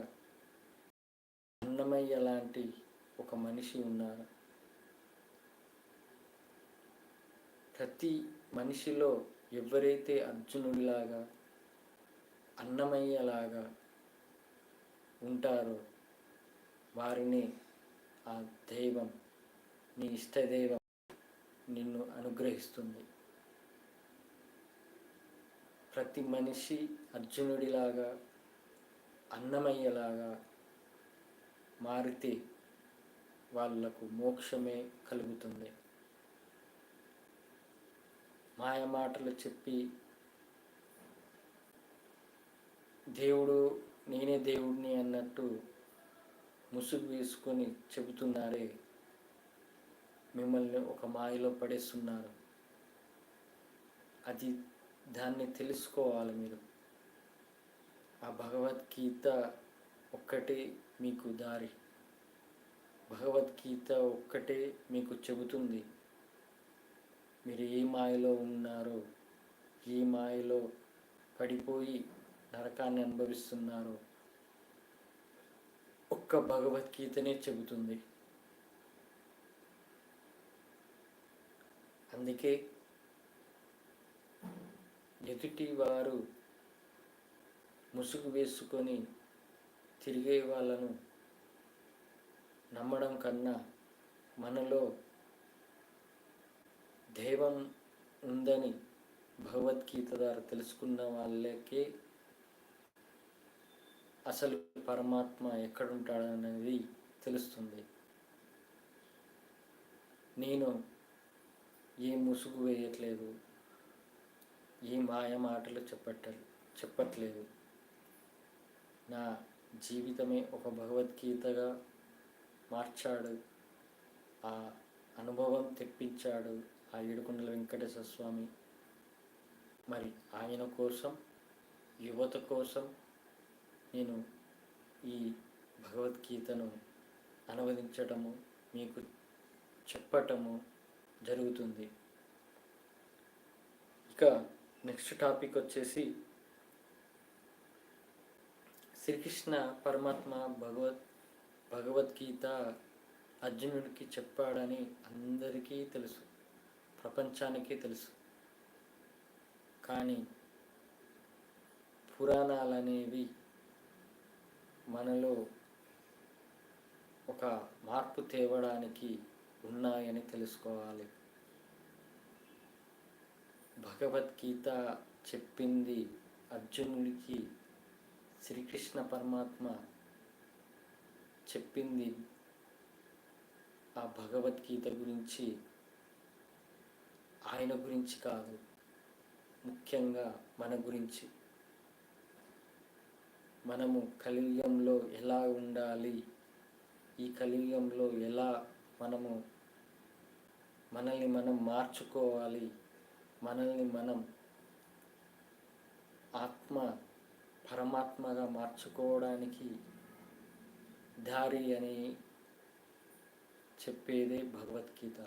అన్నమయ్య లాంటి ఒక మనిషి ఉన్నారు. ప్రతి మనిషిలో ఎవరైతే అర్జునుడిలాగా, అన్నమయ్యలాగా ఉంటారో వారిని ఆ దైవం, నీ ఇష్టదైవం నిన్ను అనుగ్రహిస్తుంది. ప్రతి మనిషి అర్జునుడిలాగా, అన్నమయ్యలాగా మారితే వాళ్లకు మోక్షమే కలుగుతుంది. మాయ మాటలు చెప్పి దేవుడు నేనే దేవుడిని అన్నట్టు ముసుగు వేసుకొని చెబుతున్నారే, మిమ్మల్ని ఒక మాయలో పడేస్తున్నారు. దాన్ని తెలుసుకోవాలి మీరు. ఆ భగవద్గీత ఒక్కటే మీకు దారి. భగవద్గీత ఒక్కటే మీకు చెబుతుంది మీరు ఏ మాయలో ఉన్నారో, ఏ మాయలో పడిపోయి నరకాన్ని అనుభవిస్తున్నారో ఒక్క భగవద్గీతనే చెబుతుంది. అందుకే ఎదుటి వారు ముసుగు వేసుకొని తిరిగే వాళ్ళను నమ్మడం కన్నా మనలో దైవం ఉందని భగవద్గీత ద్వారా తెలుసుకున్న వాళ్ళకే అసలు పరమాత్మ ఎక్కడుంటాడనేది తెలుస్తుంది. నేను ఏ ముసుగు వేయట్లేదు, ఏ మాయ మాటలు చెప్పట్లేదు. నా జీవితమే ఒక భగవద్గీతగా మార్చాడు, ఆ అనుభవం తెప్పించాడు ఆ ఏడుకొండల వెంకటేశ్వర స్వామి. మరి ఆయన కోసం, యువత కోసం నేను ఈ భగవద్గీతను అనువదించటము, మీకు చెప్పటము జరుగుతుంది. ఇక నెక్స్ట్ టాపిక్ వచ్చేసి శ్రీకృష్ణ పరమాత్మ భగవద్గీత అర్జునుడికి చెప్పాడని అందరికీ తెలుసు, ప్రపంచానికి తెలుసు. కానీ పురాణాలనేవి మనలో ఒక మార్పు తేవడానికి ఉన్నాయని తెలుసుకోవాలి. భగవద్గీత చెప్పింది అర్జునుడికి, శ్రీకృష్ణ పరమాత్మ చెప్పింది ఆ భగవద్గీత గురించి, ఆయన గురించి కాదు, ముఖ్యంగా మన గురించి. మనము కలియుగంలో ఎలా ఉండాలి, ఈ కలియుగంలో ఎలా మనల్ని మనం మార్చుకోవాలి, మనల్ని మనం పరమాత్మగా మార్చుకోవడానికి దారి అని చెప్పేదే భగవద్గీత.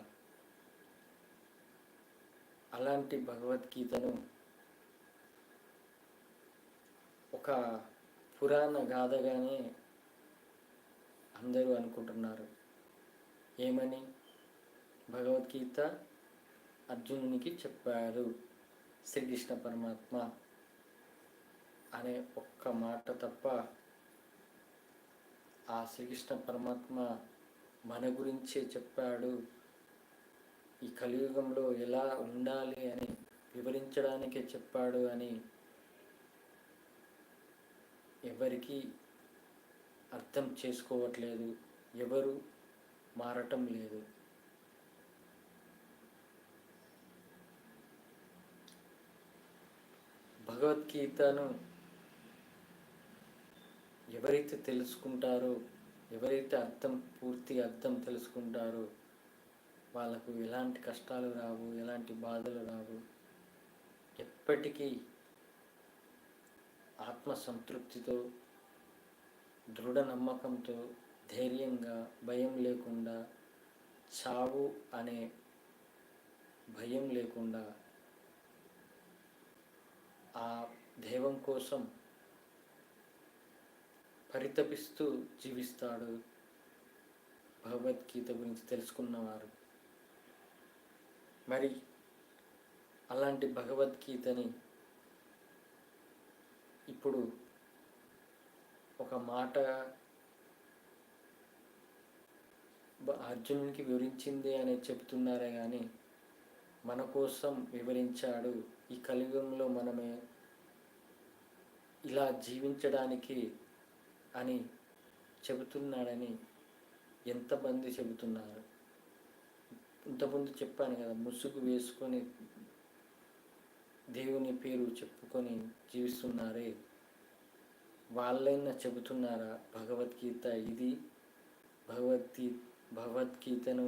అలాంటి భగవద్గీతను ఒక పురాణ గాథగానే అందరూ అనుకుంటున్నారు. ఏమని? భగవద్గీత అర్జునునికి చెప్పారు శ్రీకృష్ణ పరమాత్మ అనే ఒక్క మాట తప్ప ఆ శ్రీకృష్ణ పరమాత్మ మన గురించే చెప్పాడు, ఈ కలియుగంలో ఎలా ఉండాలి అని వివరించడానికే చెప్పాడు అని ఎవరికి అర్థం చేసుకోవట్లేదు, ఎవరు మారటం లేదు. భగవద్గీతను ఎవరైతే తెలుసుకుంటారో, ఎవరైతే పూర్తి అర్థం తెలుసుకుంటారో వాళ్ళకు ఎలాంటి కష్టాలు రావు, ఎలాంటి బాధలు రావు. ఎప్పటికీ ఆత్మసంతృప్తితో, దృఢ నమ్మకంతో, ధైర్యంగా, భయం లేకుండా, చావు అనే భయం లేకుండా ఆ దైవం కోసం పరితపిస్తూ జీవిస్తాడు భగవద్గీత గురించి తెలుసుకున్నవారు. మరి అలాంటి భగవద్గీతని ఇప్పుడు ఒక మాట అర్జునునికి వివరించింది అని చెప్తున్నారే కానీ మన కోసం వివరించాడు. ఈ కలియుగంలో మనమే ఇలా జీవించడానికి అని చెబుతున్నాడని ఎంతమంది చెబుతున్నారు? ఇంతకుముందు చెప్పాను కదా, ముసుగు వేసుకొని దేవుని పేరు చెప్పుకొని జీవిస్తున్నారే, వాళ్ళైనా చెబుతున్నారా భగవద్గీత ఇది, భగవద్గీతను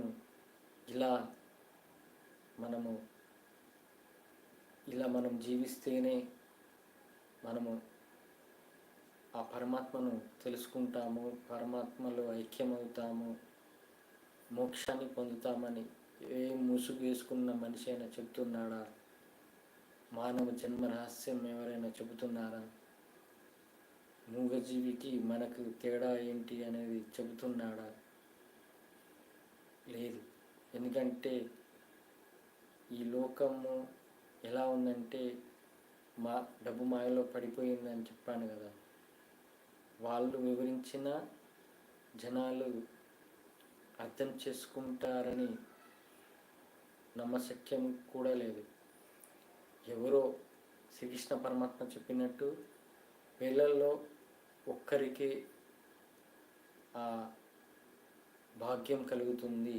ఇలా మనం జీవిస్తేనే మనము ఆ పరమాత్మను తెలుసుకుంటాము, పరమాత్మలో ఐక్యమవుతాము, మోక్షాన్ని పొందుతామని ఏ ముసుగు వేసుకున్న మనిషి అయినా చెబుతున్నాడా? మానవ జన్మ రహస్యం ఎవరైనా చెబుతున్నారా? మూగజీవికి మనకు తేడా ఏంటి అనేది చెబుతున్నాడా? లేదు. ఎందుకంటే ఈ లోకము ఎలా ఉందంటే డబ్బు మాయలో పడిపోయిందని చెప్పాను కదా. వాళ్ళు వివరించిన జనాలు అర్థం చేసుకుంటారని నమ్మశక్యం కూడా లేదు. ఎవరో శ్రీకృష్ణ పరమాత్మ చెప్పినట్టు వేళల్లో ఒక్కరికి ఆ భాగ్యం కలుగుతుంది.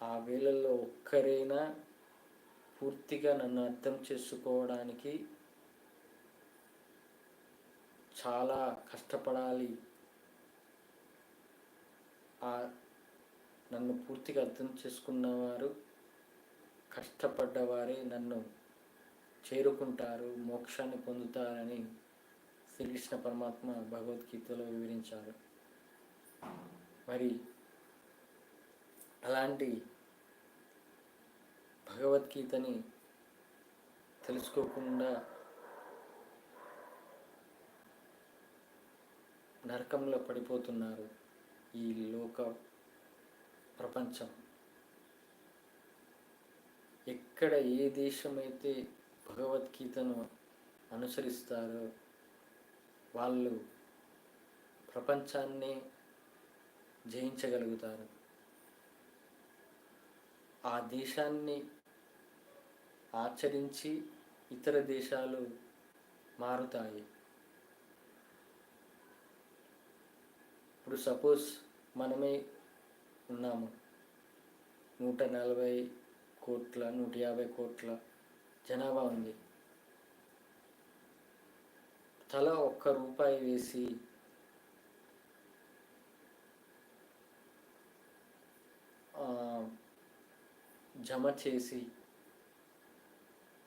ఆ వేళల్లో ఒక్కరైనా పూర్తిగా నన్ను అర్థం చేసుకోవడానికి చాలా కష్టపడాలి, నన్ను పూర్తిగా అర్థం చేసుకున్నవారు, కష్టపడ్డవారే నన్ను చేరుకుంటారు, మోక్షాన్ని పొందుతారని శ్రీకృష్ణ పరమాత్మ భగవద్గీతలో వివరించారు. మరి అలాంటి భగవద్గీతని తెలుసుకోకుండా నరకంలో పడిపోతున్నారు ఈ లోక ప్రపంచం. ఎక్కడ ఏ దేశమైతే భగవద్గీతను అనుసరిస్తారో వాళ్ళు ప్రపంచాన్ని జయించగలుగుతారు. ఆ దేశాన్ని ఆచరించి ఇతర దేశాలు మారుతాయి. ఇప్పుడు సపోజ్ మనమే ఉన్నాము, 140 కోట్ల 150 కోట్ల జనాభా ఉంది. తల ₹1 వేసి జమ చేసి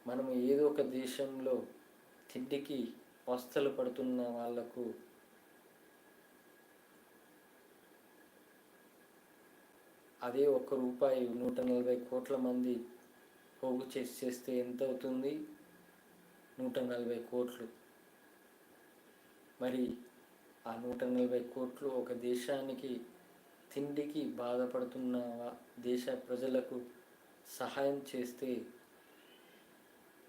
మనము ఏదో ఒక దేశంలో తిండికి అవస్థలు పడుతున్న వాళ్లకు అదే ₹1 140 కోట్ల మంది పోగు చేస్తే ఎంత అవుతుంది? 140 కోట్లు. మరి ఆ 140 కోట్లు ఒక దేశానికి తిండికి బాధపడుతున్న దేశ ప్రజలకు సహాయం చేస్తే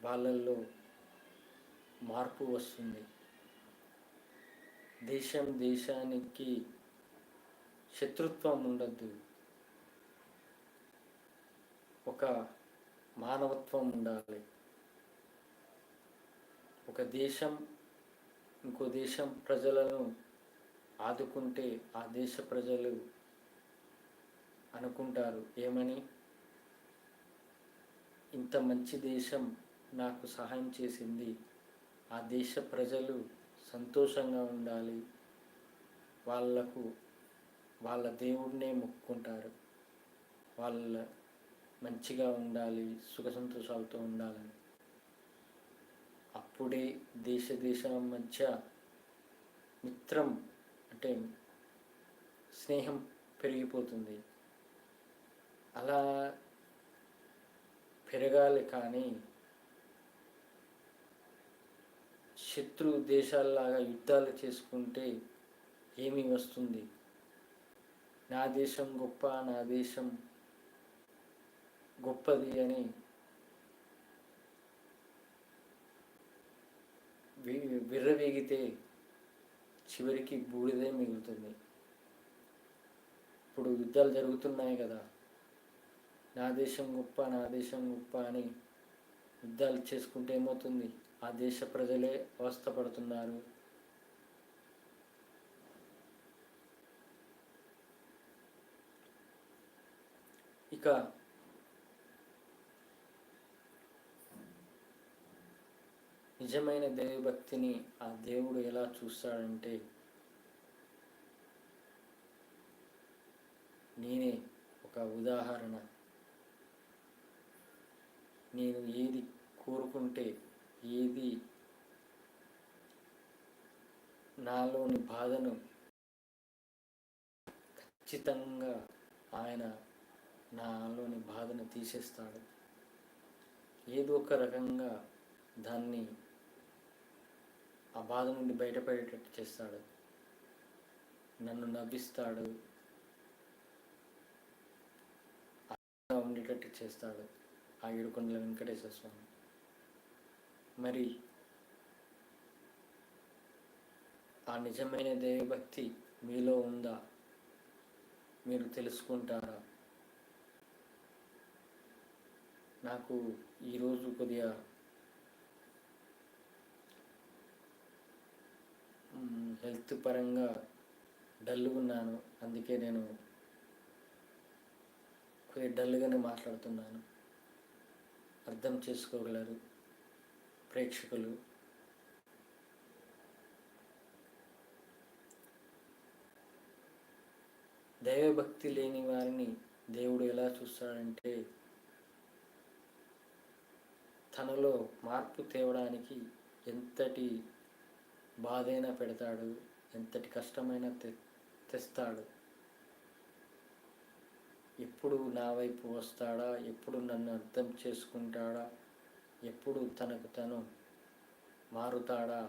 వాళ్ళల్లో మార్పు వస్తుంది. దేశానికి శత్రుత్వం ఉండద్దు, ఒక మానవత్వం ఉండాలి. ఒక దేశం ఇంకో దేశం ప్రజలను ఆదుకుంటే ఆ దేశ ప్రజలు అనుకుంటారు ఏమని, ఇంత మంచి దేశం నాకు సహాయం చేసింది, ఆ దేశ ప్రజలు సంతోషంగా ఉండాలి, వాళ్ళ దేవుడినే మొక్కుకుంటారు, వాళ్ళ మంచిగా ఉండాలి, సుఖ సంతోషాలతో ఉండాలని. అప్పుడే దేశం మధ్య మిత్రం అంటే స్నేహం పెరిగిపోతుంది. అలా పెరగాలి. కానీ శత్రు దేశాల్లాగా యుద్ధాలు చేసుకుంటే ఏమి వస్తుంది? నా దేశం గొప్ప, నా దేశం గొప్పది అని విర్రవీగితే చివరికి బూడిదే మిగులుతుంది. ఇప్పుడు యుద్ధాలు జరుగుతున్నాయి కదా, నా దేశం గొప్ప, నా దేశం గొప్ప అని యుద్ధాలు చేసుకుంటే ఏమవుతుంది? ఆ దేశ ప్రజలే అవస్థపడుతున్నారు. ఇంకా నిజమైన దైవభక్తిని ఆ దేవుడు ఎలా చూస్తాడంటే, నేనే ఒక ఉదాహరణ. నేను ఏది కోరుకుంటే, ఏది నాలోని బాధను ఖచ్చితంగా ఆయన నాలోని బాధను తీసేస్తాడు. ఏదో ఒక రకంగా దాన్ని ఆ బాధ నుండి బయటపడేటట్టు చేస్తాడు. నన్ను నవ్విస్తాడు, ఉండేటట్టు చేస్తాడు ఆ ఏడుకొండల వెంకటేశ్వర స్వామి. మరి ఆ నిజమైన దైవభక్తి మీలో ఉందా? మీరు తెలుసుకుంటారా? నాకు ఈరోజు కొద్దిగా హెల్త్ పరంగా డల్గా ఉన్నాను. అందుకే నేను కొద్దిగా డల్గానే మాట్లాడుతున్నాను. అర్థం చేసుకోగలరు ప్రేక్షకులు. దైవభక్తి లేని వారిని దేవుడు ఎలా చూస్తాడంటే, తనలో మార్పు తేవడానికి ఎంతటి బాధైనా పెడతాడు, ఎంతటి కష్టమైనా తెస్తాడు. ఎప్పుడు నా వైపు వస్తాడా, ఎప్పుడు నన్ను అర్థం చేసుకుంటాడా, ఎప్పుడు తనకు తను మారుతాడా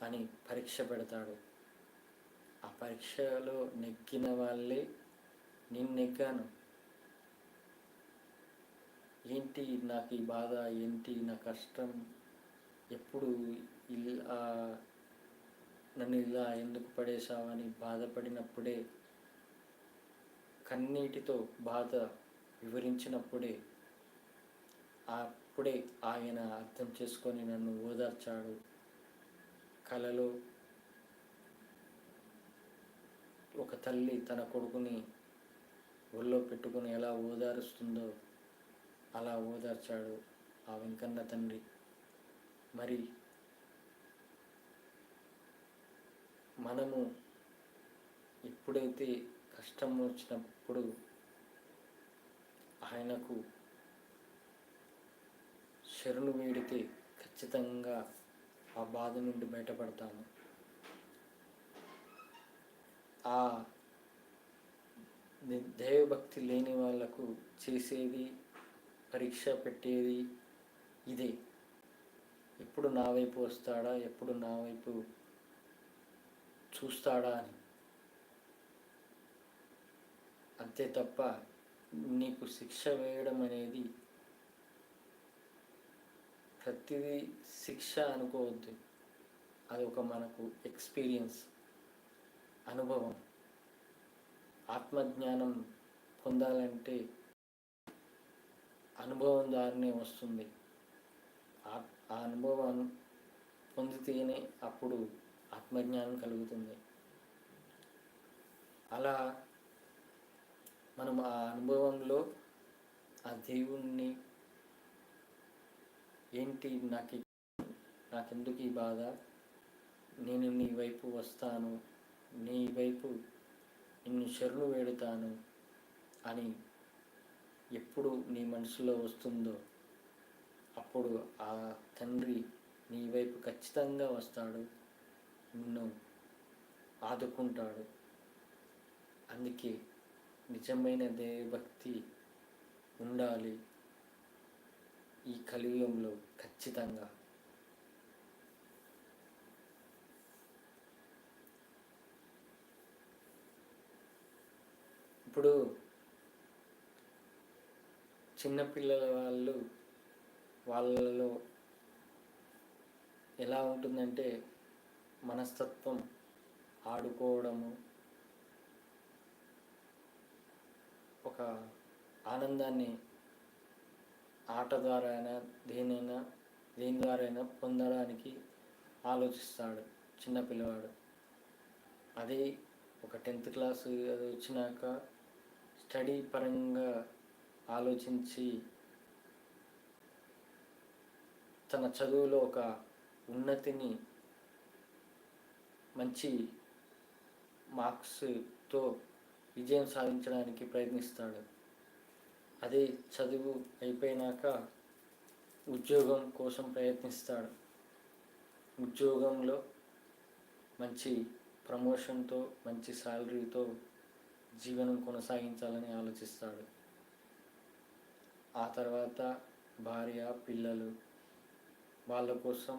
అని పరీక్ష పెడతాడు. ఆ పరీక్షలో నెగ్గిన వాళ్ళే, నేను నెగ్గాను, ఏంటి నాకు ఈ బాధ, ఏంటి నా కష్టం, ఎప్పుడు ఇలా నన్ను ఇలా ఎందుకు పడేశావని బాధపడినప్పుడే, కన్నీటితో బాధ వివరించినప్పుడే, అప్పుడే ఆయన అర్థం చేసుకొని నన్ను ఓదార్చాడు. కలలో ఒక తల్లి తన కొడుకుని ఒళ్ళో పెట్టుకుని ఎలా ఓదారుస్తుందో అలా ఓదార్చాడు ఆ వెంకన్న తండ్రి. మరి మనము ఎప్పుడైతే కష్టం వచ్చినప్పుడు ఆయనకు శరణు వేడితే ఖచ్చితంగా ఆ బాధ నుండి బయటపడతాము. ఆ దైవభక్తి లేని వాళ్లకు చేసేది, పరీక్ష పెట్టేది ఇదే. ఎప్పుడు నా వైపు వస్తాడా, ఎప్పుడు నా వైపు చూస్తాడా అని. అంతే తప్ప నీకు శిక్ష వేయడం అనేది ప్రతిదీ శిక్ష అనుకోవద్దు. అది ఒక మనకు ఎక్స్పీరియన్స్, అనుభవం. ఆత్మజ్ఞానం పొందాలంటే అనుభవం ద్వారానే వస్తుంది. ఆ అనుభవం పొందితేనే అప్పుడు ఆత్మజ్ఞానం కలుగుతుంది. అలా మనం ఆ అనుభవంలో ఆ దేవుణ్ణి, ఏంటి నాకెందుకు ఈ బాధ, నేను నీ వైపు వస్తాను, నీ వైపు నిన్ను శరణు వేడుతాను అని ఎప్పుడు నీ మనసులో వస్తుందో అప్పుడు ఆ తండ్రి నీ వైపు ఖచ్చితంగా వస్తాడు, నిన్ను ఆదుకుంటాడు. అందుకే నిజమైన దేవభక్తి ఉండాలి ఈ కలియుగంలో ఖచ్చితంగా. ఇప్పుడు చిన్నపిల్లల వాళ్ళలో ఎలా ఉంటుందంటే మనస్తత్వం, ఆడుకోవడము, ఒక ఆనందాన్ని ఆట ద్వారా అయినా దేని ద్వారా అయినా పొందడానికి ఆలోచిస్తాడు చిన్నపిల్లవాడు. అదే ఒక 10th క్లాసు అది వచ్చినాక స్టడీ పరంగా ఆలోచించి తన చదువులో ఒక ఉన్నతిని మంచి మార్క్స్తో విజయం సాధించడానికి ప్రయత్నిస్తాడు. అదే చదువు అయిపోయినాక ఉద్యోగం కోసం ప్రయత్నిస్తాడు. ఉద్యోగంలో మంచి ప్రమోషన్తో మంచి శాలరీతో జీవనం కొనసాగించాలని ఆలోచిస్తాడు. ఆ తర్వాత భార్య పిల్లలు వాళ్ళ కోసం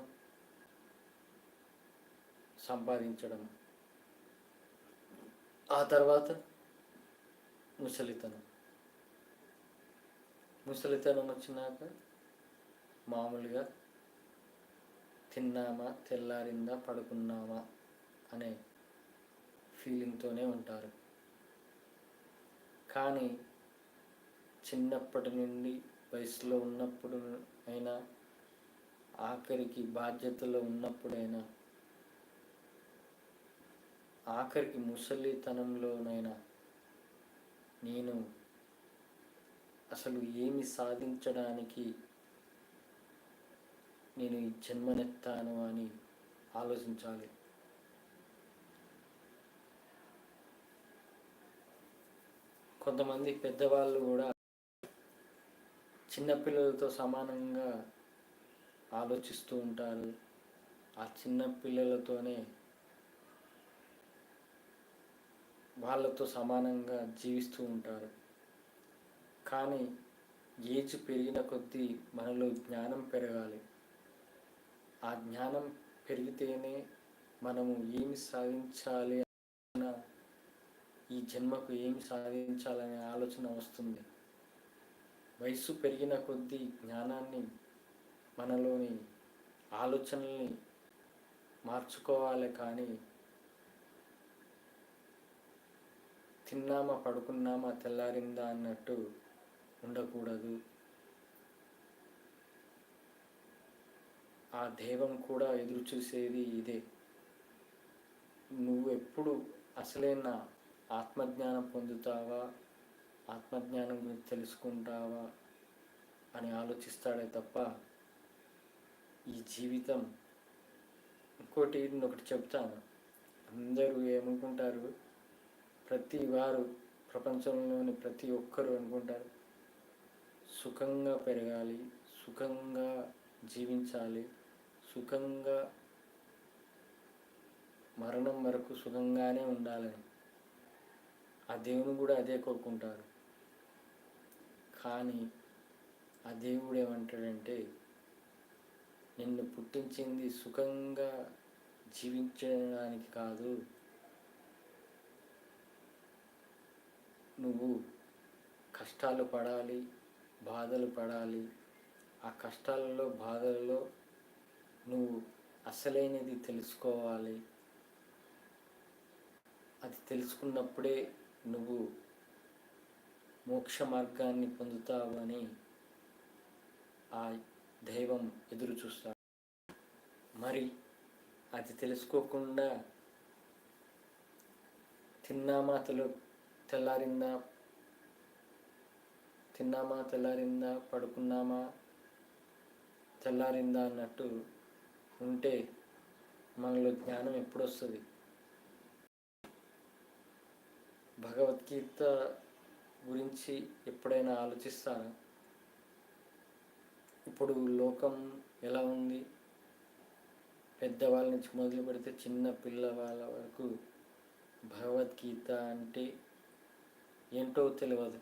సంపాదించడం. ఆ తర్వాత ముసలితనం వచ్చినాక మామూలుగా తిన్నామా తెల్లారిందా పడుకున్నామా అనే ఫీలింగ్తోనే ఉంటారు. కానీ చిన్నప్పటి నుండి వయసులో ఉన్నప్పుడు అయినా ఆఖరికి బాధ్యతలో ఉన్నప్పుడైనా ఆఖరికి ముసలితనంలోనైనా నేను అసలు ఏమి సాధించడానికి నేను ఈ జన్మనెత్తాను అని ఆలోచించాలి. కొంతమంది పెద్దవాళ్ళు కూడా చిన్నపిల్లలతో సమానంగా ఆలోచిస్తూ ఉంటారు. ఆ చిన్న పిల్లలతోనే వాళ్ళతో సమానంగా జీవిస్తూ ఉంటారు. కానీ ఏజ్ పెరిగిన కొద్దీ మనలో జ్ఞానం పెరగాలి. ఆ జ్ఞానం పెరిగితేనే మనము ఏమి సాధించాలి అన్న ఈ జన్మకు ఏమి సాధించాలనే ఆలోచన వస్తుంది. వయసు పెరిగిన కొద్దీ జ్ఞానాన్ని మనలోని ఆలోచనల్ని మార్చుకోవాలి. కానీ తిన్నామా పడుకున్నామా తెల్లారిందా అన్నట్టు ఉండకూడదు. ఆ దైవం కూడా ఎదురు చూసేది ఇదే. నువ్వు ఎప్పుడు అసలైన ఆత్మజ్ఞానం పొందుతావా, ఆత్మజ్ఞానం గురించి తెలుసుకుంటావా అని ఆలోచిస్తాడే తప్ప ఈ జీవితం ఒకటి చెప్తాను. అందరూ ఏమనుకుంటారు, ప్రతి వారు ప్రపంచంలోని ప్రతి ఒక్కరు అనుకుంటారు సుఖంగా పెరగాలి, సుఖంగా జీవించాలి, సుఖంగా మరణం వరకు సుఖంగానే ఉండాలని. ఆ దేవుని కూడా అదే కోరుకుంటారు. కానీ ఆ దేవుడు ఏమంటాడంటే, నిన్ను పుట్టించింది సుఖంగా జీవించడానికి కాదు, నువ్వు కష్టాలు పడాలి, బాధలు పడాలి. ఆ కష్టాలలో బాధలలో నువ్వు అసలైనది తెలుసుకోవాలి. అది తెలుసుకున్నప్పుడే నువ్వు మోక్ష మార్గాన్ని పొందుతావని ఆ దైవం ఎదురు చూస్తాడు. మరి అది తెలుసుకోకుండా తిన్నామా తెల్లారిందా పడుకున్నామా తెల్లారిందా అన్నట్టు ఉంటే మనలో జ్ఞానం ఎప్పుడు వస్తుంది? భగవద్గీత గురించి ఎప్పుడైనా ఆలోచిస్తారా? ఇప్పుడు లోకం ఎలా ఉంది? పెద్దవాళ్ళ నుంచి మొదలు పెడితే చిన్న పిల్లవాళ్ళ వరకు భగవద్గీత అంటే ఏంటో తెలియదు.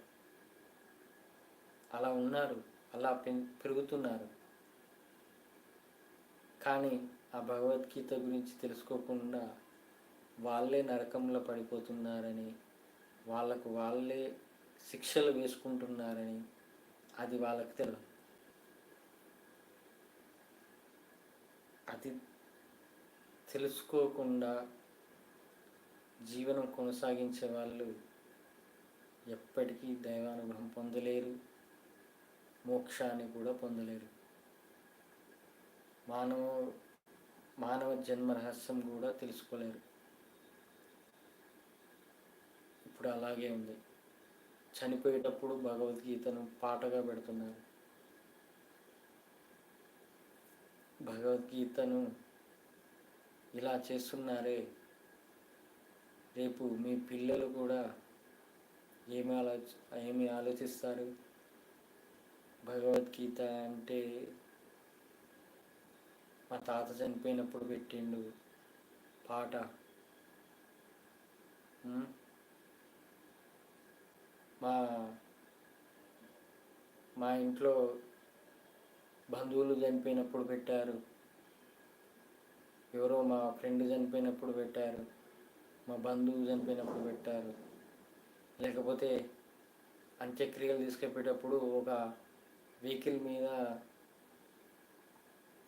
అలా ఉన్నారు, అలా పెరుగుతున్నారు. కానీ ఆ భగవద్గీత గురించి తెలుసుకోకుండా వాళ్ళే నరకంలో పడిపోతున్నారని, వాళ్ళకు వాళ్ళే శిక్షలు వేసుకుంటున్నారని అది వాళ్ళకి తెలియదు. అది తెలుసుకోకుండా జీవనం కొనసాగించే వాళ్ళు ఎప్పటికీ దైవానుగ్రహం పొందలేరు, మోక్షాన్ని కూడా పొందలేరు. మానవ జన్మ రహస్యం కూడా తెలుసుకోలేరు. ఇప్పుడు అలాగే ఉంది. చనిపోయేటప్పుడు భగవద్గీతను పాటగా పెడుతున్నారు. భగవద్గీతను ఇలా చేస్తున్నారే, రేపు మీ పిల్లలు కూడా ఏమి ఆలోచిస్తారు? భగవద్గీత అంటే మా తాత చనిపోయినప్పుడు పెట్టిండు పాట, మా మా ఇంట్లో బంధువులు చనిపోయినప్పుడు పెట్టారు, ఎవరో మా ఫ్రెండ్ చనిపోయినప్పుడు పెట్టారు, మా బంధువు చనిపోయినప్పుడు పెట్టారు, లేకపోతే అంత్యక్రియలు తీసుకెళ్ళేటప్పుడు ఒక వెహికల్ మీద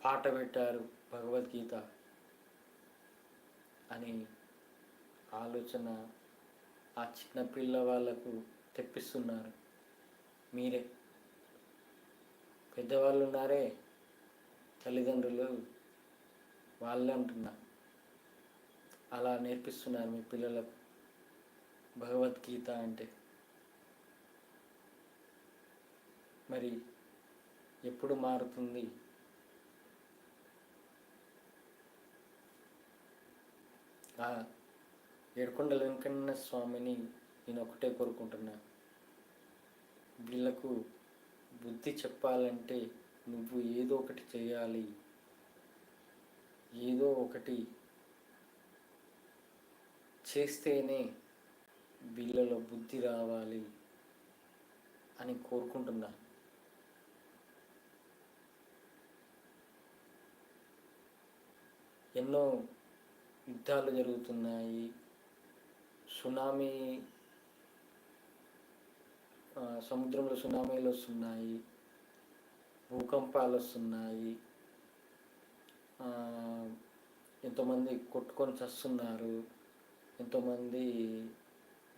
పాట పెట్టారు భగవద్గీత అని ఆలోచన ఆ చిన్న పిల్లవాళ్ళకు తెప్పిస్తున్నారు. మీరే పెద్దవాళ్ళు ఉన్నారే తల్లిదండ్రులు, వాళ్ళే అంటున్నా అలా నేర్పిస్తున్నారు మీ పిల్లలకు భగవద్గీత అంటే. మరి ఎప్పుడు మారుతుంది? ఏడుకొండల వెంకన్న స్వామిని నేను ఒకటే కోరుకుంటున్నా, వీళ్ళకు బుద్ధి చెప్పాలంటే నువ్వు ఏదో ఒకటి చేయాలి, ఏదో ఒకటి చేస్తేనే వీళ్ళలో బుద్ధి రావాలి అని కోరుకుంటున్నా. ఎన్నో యుద్ధాలు జరుగుతున్నాయి, సునామీ, సముద్రంలో సునామీలు వస్తున్నాయి, భూకంపాలు వస్తున్నాయి, ఎంతోమంది కొట్టుకొని చస్తున్నారు, ఎంతోమంది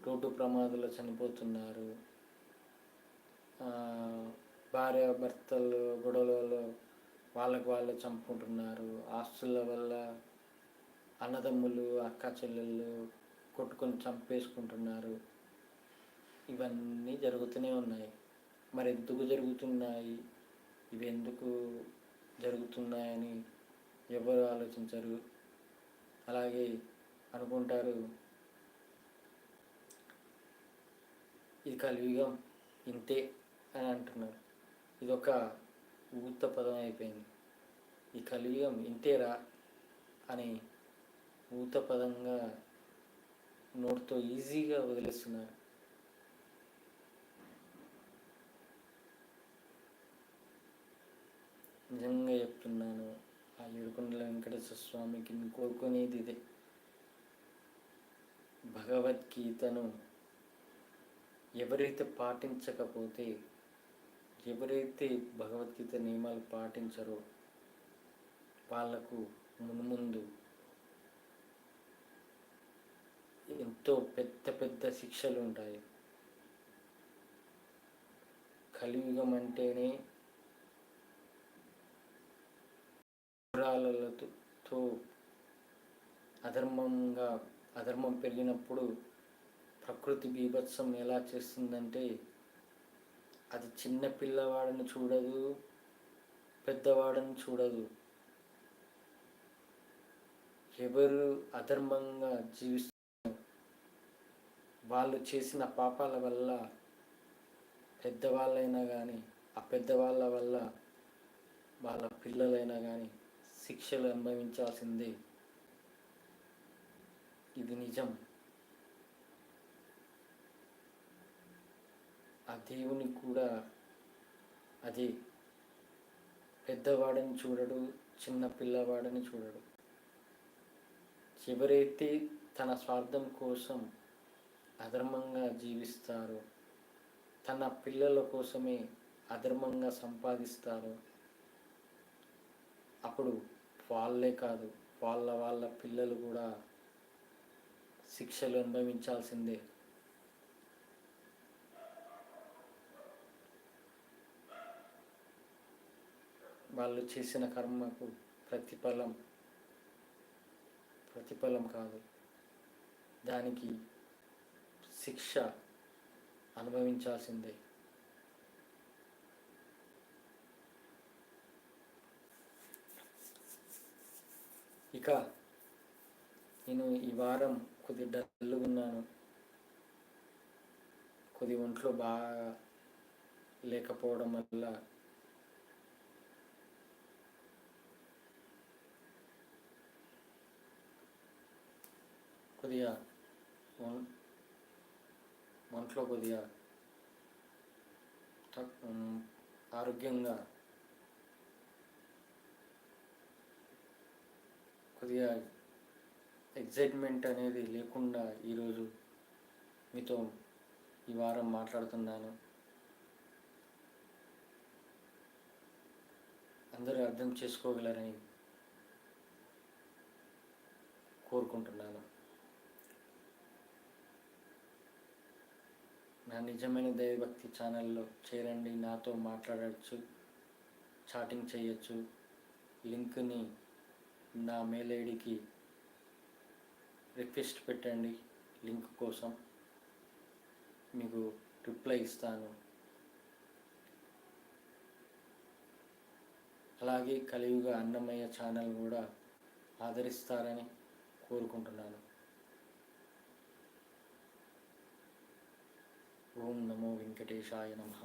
రోడ్డు ప్రమాదాలు చనిపోతున్నారు, భార్య భర్తలు గొడవలలో వాళ్ళకు వాళ్ళే చంపుకుంటున్నారు, ఆస్తుల వల్ల అన్నదమ్ములు అక్క చెల్లెళ్ళు కొట్టుకొని చంపేసుకుంటున్నారు. ఇవన్నీ జరుగుతూనే ఉన్నాయి. మరి ఎందుకు జరుగుతున్నాయి, ఇవి ఎందుకు జరుగుతున్నాయని ఎవరు ఆలోచించరు. అలాగే అనుకుంటారు ఇది కలియుగం ఇంతే అని అంటున్నారు. ఇదొక ఊత పదం అయిపోయింది. ఈ కలియుగం ఇంతేరా అని ఊత పదంగా నోటితో ఈజీగా వదిలేస్తున్నారు. నిజంగా చెప్తున్నాను, ఆ ఏడుకొండల వెంకటేశ్వర స్వామికి కోరుకునేది ఇదే, భగవద్గీతను ఎవరైతే పాటించకపోతే, ఎవరైతే భగవద్గీత నియమాలు పాటించరో వాళ్లకు మున్ముందు ఎంతో పెద్ద పెద్ద శిక్షలు ఉంటాయి. కలియుగం అంటేనే పురాలతో అధర్మం పెరిగినప్పుడు ప్రకృతి బీభత్సం ఎలా చేస్తుందంటే, అది చిన్న పిల్లవాడిని చూడదు, పెద్దవాడిని చూడదు. ఎవరు అధర్మంగా జీవిస్తున్నారు వాళ్ళు చేసిన పాపాల వల్ల పెద్దవాళ్ళైనా కానీ, ఆ పెద్దవాళ్ళ వల్ల వాళ్ళ పిల్లలైనా కానీ శిక్షలు అనుభవించాల్సిందే. ఇది నిజం. ఆ దేవుని కూడా అదే, పెద్దవాడిని చూడడు, చిన్న పిల్లవాడిని చూడడు. ఎవరైతే తన స్వార్థం కోసం అధర్మంగా జీవిస్తారో, తన పిల్లల కోసమే అధర్మంగా సంపాదిస్తారో, అప్పుడు వాళ్ళే కాదు వాళ్ళ పిల్లలు కూడా శిక్షలు అనుభవించాల్సిందే. వాళ్ళు చేసిన కర్మకు ప్రతిఫలం కాదు, దానికి శిక్ష అనుభవించాల్సిందే. ఇక నేను ఈ వారం కొద్ది డల్గా ఉన్నాను. కొద్ది ఒంట్లో బాగా లేకపోవడం వల్ల కొద్దిగా ఒంట్లో కొద్దిగా ఆరోగ్యంగా కొద్దిగా ఎగ్జైట్మెంట్ అనేది లేకుండా ఈరోజు మీతో ఈ వారం మాట్లాడుతున్నాను. అందరూ అర్థం చేసుకోగలరని కోరుకుంటున్నాను. నా నిజమైన దైవభక్తి ఛానల్లో చేరండి, నాతో మాట్లాడవచ్చు, చాటింగ్ చేయొచ్చు. లింక్ని నా మెయిల్ ఐడికి రిక్వెస్ట్ పెట్టండి. లింక్ కోసం మీకు రిప్లై ఇస్తాను. అలాగే కలియుగ అన్నమయ్య ఛానల్ కూడా ఆదరిస్తారని కోరుకుంటున్నాను. ఓం నమో వెంకటేశాయ నమః.